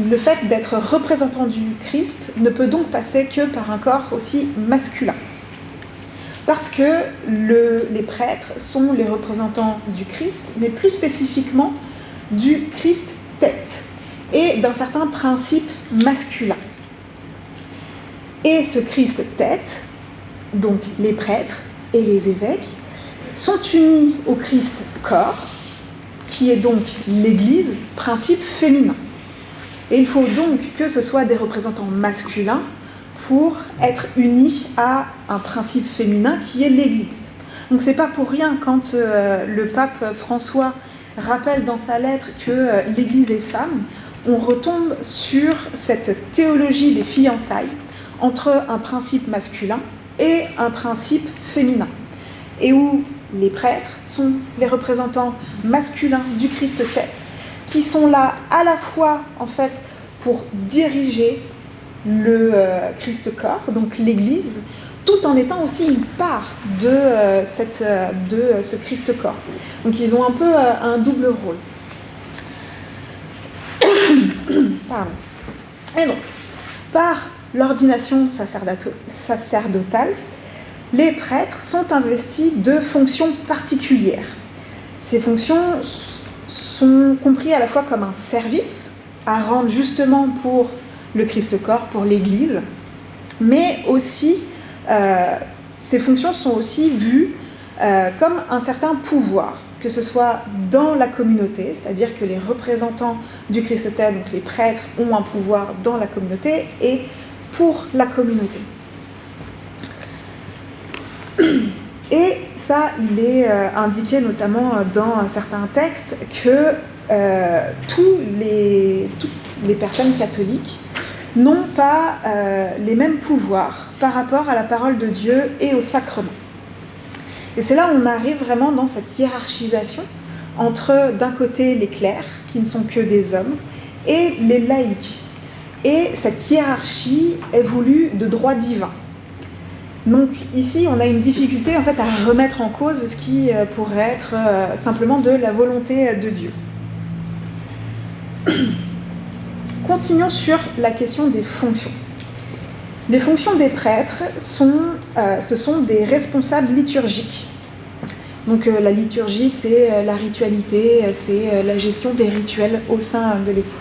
[SPEAKER 5] le fait d'être représentant du Christ ne peut donc passer que par un corps aussi masculin. Parce que les prêtres sont les représentants du Christ, mais plus spécifiquement du Christ tête, et d'un certain principe masculin. Et ce Christ tête, donc les prêtres et les évêques, sont unis au Christ corps, qui est donc l'Église, principe féminin. Et il faut donc que ce soit des représentants masculins pour être unis à un principe féminin qui est l'Église. Donc c'est pas pour rien quand le pape François rappelle dans sa lettre que l'Église est femme, on retombe sur cette théologie des fiançailles entre un principe masculin et un principe féminin, et où les prêtres sont les représentants masculins du Christ tête, qui sont là à la fois en fait pour diriger le Christ corps, donc l'Église, tout en étant aussi une part de ce Christ corps. Donc ils ont un peu un double rôle. Pardon. Et donc, par l'ordination sacerdotale, les prêtres sont investis de fonctions particulières. Ces fonctions sont comprises à la fois comme un service à rendre justement pour le Christ-corps, pour l'Église, mais aussi, ces fonctions sont aussi vues comme un certain pouvoir, que ce soit dans la communauté, c'est-à-dire que les représentants du Christ-tête, donc les prêtres, ont un pouvoir dans la communauté, et pour la communauté. Et ça, il est indiqué notamment dans certains textes que toutes les personnes catholiques n'ont pas les mêmes pouvoirs par rapport à la parole de Dieu et au sacrement. Et c'est là où on arrive vraiment dans cette hiérarchisation entre, d'un côté, les clercs, qui ne sont que des hommes, et les laïcs. Et cette hiérarchie est voulue de droit divin. Donc ici, on a une difficulté en fait à remettre en cause ce qui pourrait être simplement de la volonté de Dieu. Continuons sur la question des fonctions. Les fonctions des prêtres ce sont des responsables liturgiques. Donc la liturgie, c'est la ritualité, c'est la gestion des rituels au sein de l'Église.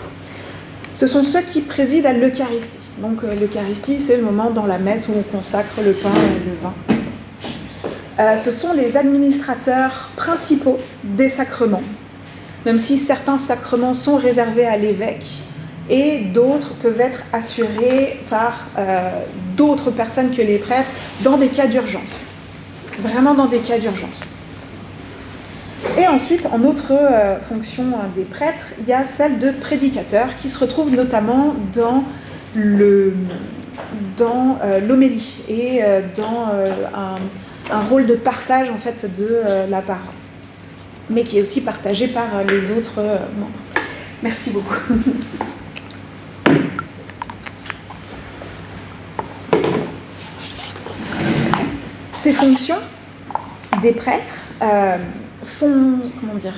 [SPEAKER 5] Ce sont ceux qui président à l'Eucharistie. Donc l'Eucharistie, c'est le moment dans la messe où on consacre le pain et le vin. Ce sont les administrateurs principaux des sacrements, même si certains sacrements sont réservés à l'évêque et d'autres peuvent être assurés par d'autres personnes que les prêtres dans des cas d'urgence. Vraiment dans des cas d'urgence. Et ensuite, en autre fonction des prêtres, il y a celle de prédicateur, qui se retrouve notamment dans l'homélie et dans un rôle de partage en fait de la parole, mais qui est aussi partagé par les autres membres. Merci beaucoup. Ces fonctions des prêtres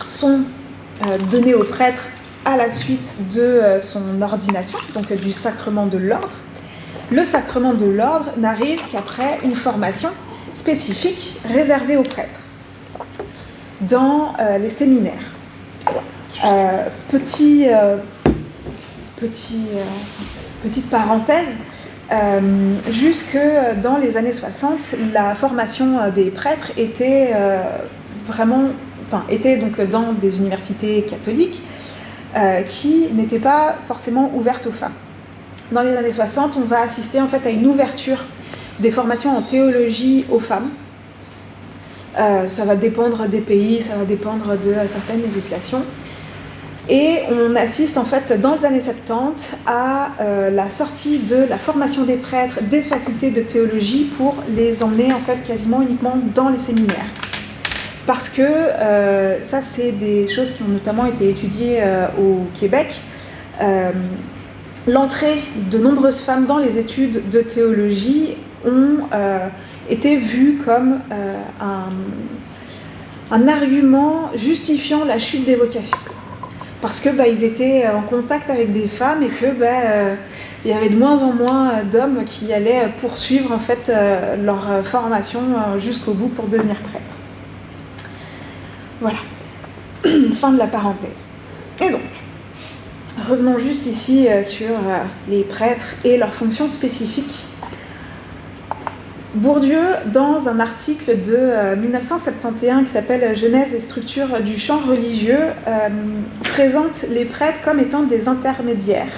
[SPEAKER 5] sont données au prêtre à la suite de son ordination, donc du sacrement de l'ordre. Le sacrement de l'ordre n'arrive qu'après une formation spécifique réservée aux prêtres dans les séminaires. Petite parenthèse, jusque dans les années 60, la formation des prêtres était était donc dans des universités catholiques qui n'étaient pas forcément ouvertes aux femmes. Dans les années 60, on va assister en fait à une ouverture des formations en théologie aux femmes. Ça va dépendre des pays, ça va dépendre de certaines législations. Et on assiste en fait dans les années 70 à la sortie de la formation des prêtres des facultés de théologie pour les emmener en fait quasiment uniquement dans les séminaires. Parce que ça, c'est des choses qui ont notamment été étudiées au Québec. L'entrée de nombreuses femmes dans les études de théologie ont été vues comme un argument justifiant la chute des vocations. Parce que ils étaient en contact avec des femmes et que il y avait de moins en moins d'hommes qui allaient poursuivre en fait leur formation jusqu'au bout pour devenir prêtres. Voilà, fin de la parenthèse. Et donc, revenons juste ici sur les prêtres et leurs fonctions spécifiques. Bourdieu, dans un article de 1971 qui s'appelle « Genèse et structure du champ religieux », présente les prêtres comme étant des intermédiaires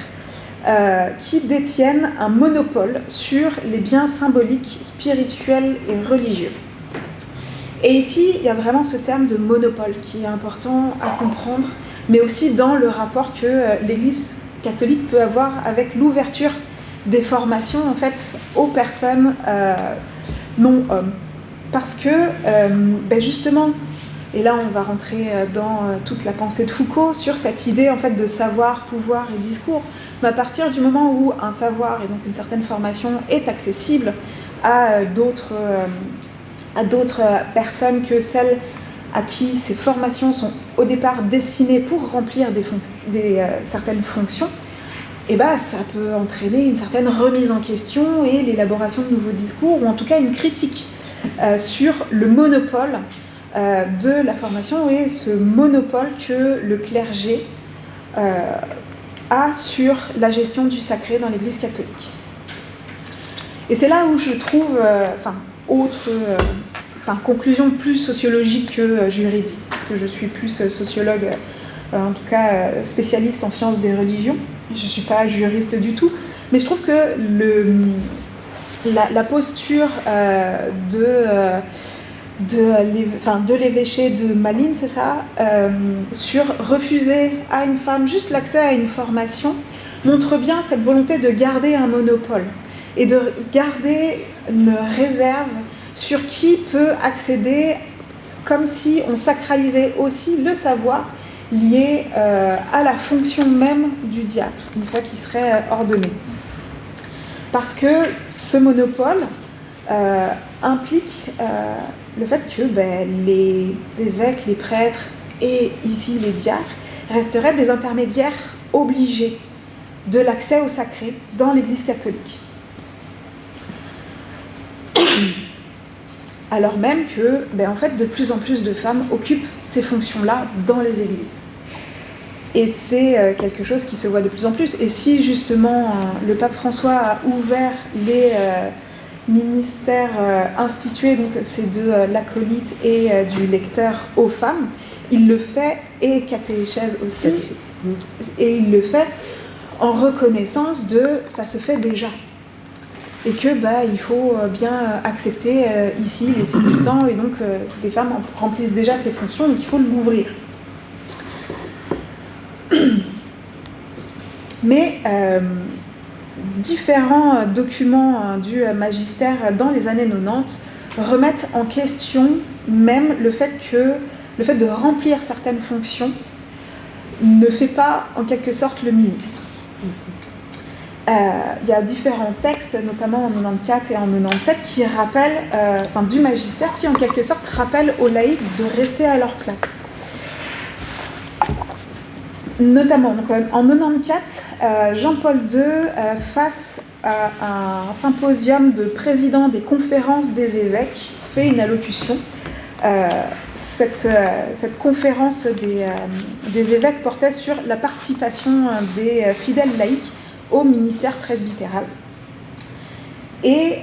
[SPEAKER 5] qui détiennent un monopole sur les biens symboliques, spirituels et religieux. Et ici, il y a vraiment ce terme de monopole qui est important à comprendre, mais aussi dans le rapport que l'Église catholique peut avoir avec l'ouverture des formations en fait aux personnes non hommes, parce que justement, et là on va rentrer dans toute la pensée de Foucault sur cette idée en fait de savoir, pouvoir et discours, mais à partir du moment où un savoir et donc une certaine formation est accessible à d'autres personnes que celles à qui ces formations sont au départ destinées pour remplir certaines fonctions, et ça peut entraîner une certaine remise en question et l'élaboration de nouveaux discours, ou en tout cas une critique sur le monopole de la formation et ce monopole que le clergé a sur la gestion du sacré dans l'Église catholique. Et c'est là où je trouve, conclusion plus sociologique que juridique, parce que je suis plus sociologue, en tout cas spécialiste en sciences des religions. Je ne suis pas juriste du tout, mais je trouve que la posture de l'évêché de Malines, c'est ça, sur refuser à une femme juste l'accès à une formation, montre bien cette volonté de garder un monopole et de garder une réserve sur qui peut accéder, comme si on sacralisait aussi le savoir lié à la fonction même du diacre, une fois qu'il serait ordonné. Parce que ce monopole implique le fait que les évêques, les prêtres et ici les diacres resteraient des intermédiaires obligés de l'accès au sacré dans l'Église catholique. Alors même que, de plus en plus de femmes occupent ces fonctions-là dans les églises. Et c'est quelque chose qui se voit de plus en plus. Et si justement le pape François a ouvert les ministères institués, donc c'est de l'acolyte et du lecteur aux femmes, il le fait, et catéchèse aussi, et il le fait en reconnaissance de « ça se fait déjà ». et que il faut bien accepter ici les signes du temps, et donc des femmes remplissent déjà ces fonctions, donc il faut l'ouvrir. Mais différents documents du magistère dans les années 90 remettent en question même le fait de remplir certaines fonctions ne fait pas en quelque sorte le ministre. Il y a différents textes, notamment en 94 et en 97, qui rappellent, du magistère, qui en quelque sorte rappellent aux laïcs de rester à leur place. Notamment, donc, en 94, Jean-Paul II, face à un symposium de présidents des conférences des évêques, fait une allocution. Cette conférence des évêques portait sur la participation des fidèles laïcs au ministère presbytéral. Et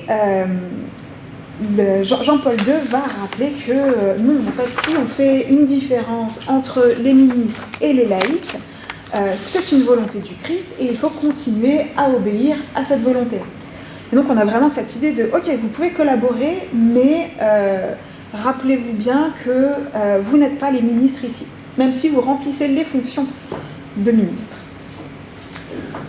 [SPEAKER 5] Jean-Paul II va rappeler que non, en fait, si on fait une différence entre les ministres et les laïcs, c'est une volonté du Christ et il faut continuer à obéir à cette volonté-là. Et donc on a vraiment cette idée de, ok, vous pouvez collaborer, mais rappelez-vous bien que vous n'êtes pas les ministres ici, même si vous remplissez les fonctions de ministre.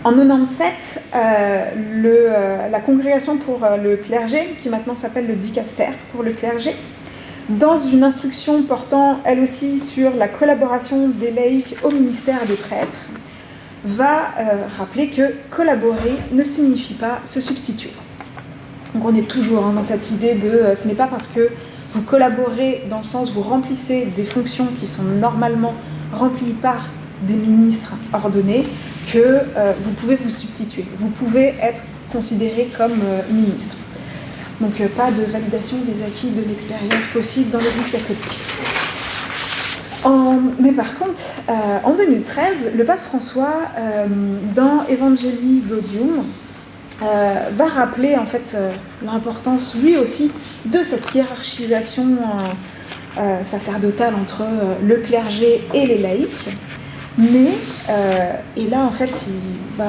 [SPEAKER 5] En 97, la congrégation pour le clergé, qui maintenant s'appelle le dicaster pour le clergé, dans une instruction portant elle aussi sur la collaboration des laïcs au ministère des prêtres, va rappeler que collaborer ne signifie pas se substituer. Donc on est toujours dans cette idée de ce n'est pas parce que vous collaborez dans le sens où vous remplissez des fonctions qui sont normalement remplies par des ministres ordonnés que vous pouvez vous substituer. Vous pouvez être considéré comme ministre. Donc pas de validation des acquis de l'expérience possible dans l'Église catholique. Mais par contre, en 2013, le pape François, dans Evangelii Gaudium, va rappeler en fait l'importance, lui aussi, de cette hiérarchisation sacerdotale entre le clergé et les laïcs. Mais, et là en fait, il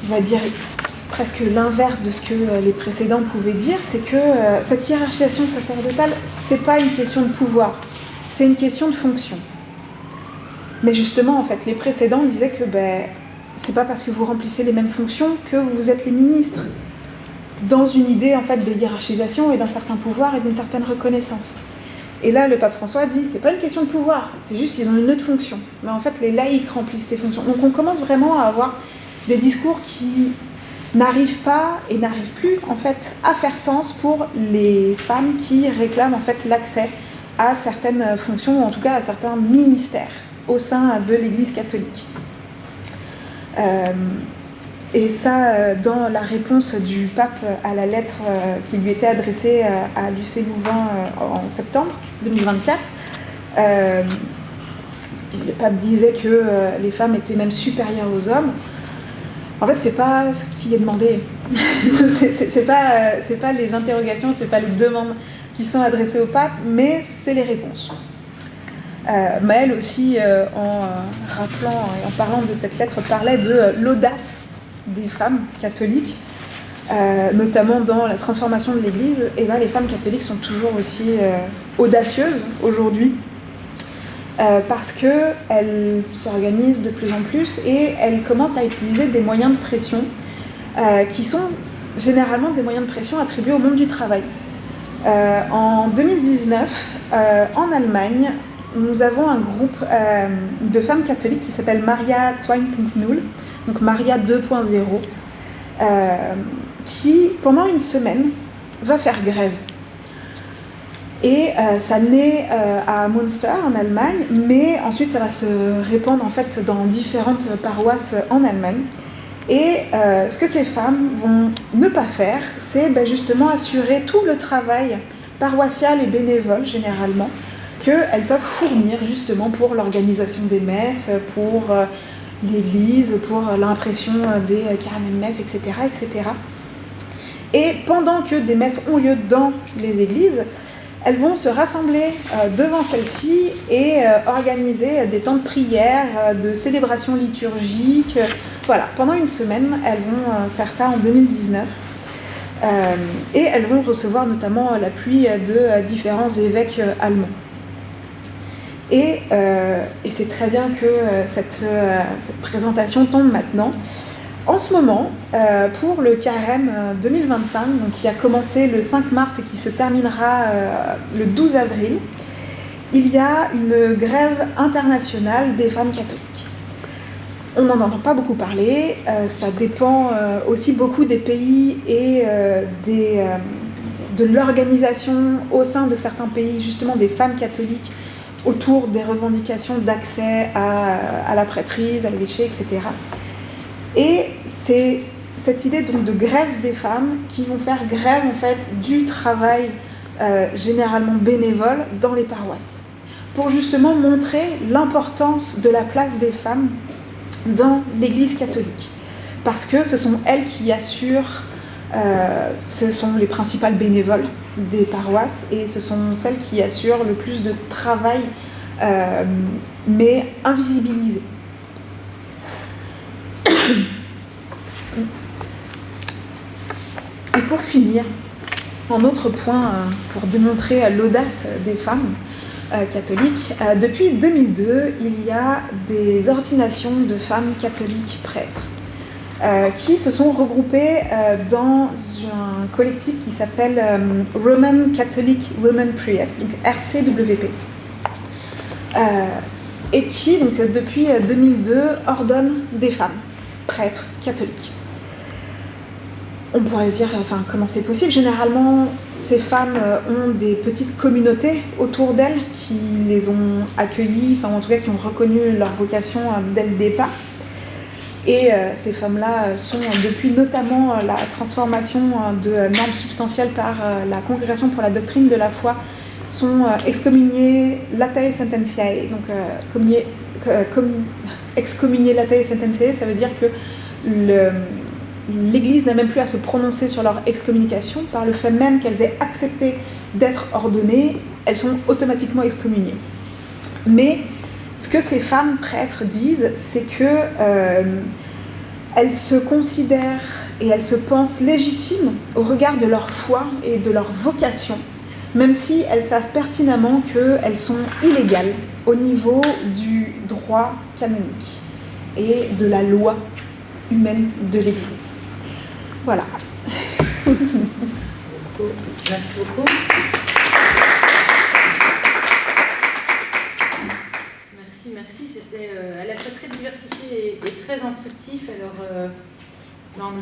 [SPEAKER 5] va dire presque l'inverse de ce que les précédents pouvaient dire, c'est que cette hiérarchisation sacerdotale, c'est pas une question de pouvoir, c'est une question de fonction. Mais justement, en fait, les précédents disaient que c'est pas parce que vous remplissez les mêmes fonctions que vous êtes les ministres, dans une idée en fait de hiérarchisation et d'un certain pouvoir et d'une certaine reconnaissance. Et là, le pape François dit, c'est pas une question de pouvoir, c'est juste qu'ils ont une autre fonction. Mais en fait, les laïcs remplissent ces fonctions. Donc on commence vraiment à avoir des discours qui n'arrivent pas et n'arrivent plus en fait à faire sens pour les femmes qui réclament en fait l'accès à certaines fonctions, ou en tout cas à certains ministères au sein de l'Église catholique. Et ça, dans la réponse du pape à la lettre qui lui était adressée à Lucé Louvain en septembre 2024, le pape disait que les femmes étaient même supérieures aux hommes. En fait, c'est pas ce qui est demandé. c'est pas les interrogations, c'est pas les demandes qui sont adressées au pape, mais c'est les réponses. Maëlle aussi, en rappelant et en parlant de cette lettre, parlait de l'audace des femmes catholiques, notamment dans la transformation de l'Église. Et les femmes catholiques sont toujours aussi audacieuses aujourd'hui, parce qu'elles s'organisent de plus en plus et elles commencent à utiliser des moyens de pression qui sont généralement des moyens de pression attribués au monde du travail. En 2019, en Allemagne, nous avons un groupe de femmes catholiques qui s'appelle Maria 2.0, donc Maria 2.0, qui, pendant une semaine, va faire grève. Et ça naît à Münster, en Allemagne, mais ensuite ça va se répandre en fait dans différentes paroisses en Allemagne. Et ce que ces femmes vont ne pas faire, c'est justement assurer tout le travail paroissial et bénévole, généralement, qu'elles peuvent fournir justement pour l'organisation des messes, pour l'église, pour l'impression des carnets de messe, etc., etc. Et pendant que des messes ont lieu dans les églises, elles vont se rassembler devant celles-ci et organiser des temps de prière, de célébration liturgique, Voilà, pendant une semaine, elles vont faire ça en 2019. Et elles vont recevoir notamment l'appui de différents évêques allemands. Et c'est très bien que cette présentation tombe maintenant. En ce moment, pour le Carême 2025, donc qui a commencé le 5 mars et qui se terminera le 12 avril, il y a une grève internationale des femmes catholiques. On n'en entend pas beaucoup parler, ça dépend aussi beaucoup des pays et de l'organisation au sein de certains pays, justement des femmes catholiques, autour des revendications d'accès à la prêtrise, à l'évêché, etc. Et c'est cette idée donc de grève des femmes qui vont faire grève en fait du travail généralement bénévole dans les paroisses, pour justement montrer l'importance de la place des femmes dans l'Église catholique. Parce que ce sont elles qui assurent, ce sont les principales bénévoles des paroisses, et ce sont celles qui assurent le plus de travail, mais invisibilisé. Et pour finir, un autre point pour démontrer l'audace des femmes catholiques, depuis 2002, il y a des ordinations de femmes catholiques prêtres qui se sont regroupées dans un collectif qui s'appelle Roman Catholic Women Priests, donc RCWP, et qui, donc, depuis 2002, ordonne des femmes prêtres catholiques. On pourrait se dire, enfin, comment c'est possible? Généralement, ces femmes ont des petites communautés autour d'elles qui les ont accueillies, enfin, en tout cas, qui ont reconnu leur vocation dès le départ. Et ces femmes-là sont, depuis notamment la transformation de normes substantielles par la Congrégation pour la doctrine de la foi, sont excommuniées latae sententiae. Donc, excommunier latae sententiae, ça veut dire que l'Église n'a même plus à se prononcer sur leur excommunication. Par le fait même qu'elles aient accepté d'être ordonnées, elles sont automatiquement excommuniées. Mais ce que ces femmes prêtres disent, c'est que elles se considèrent et elles se pensent légitimes au regard de leur foi et de leur vocation, même si elles savent pertinemment qu'elles sont illégales au niveau du droit canonique et de la loi humaine de l'Église. Voilà.
[SPEAKER 2] Merci beaucoup. Merci beaucoup. Merci. C'était à la fois très diversifié et très instructif. Alors,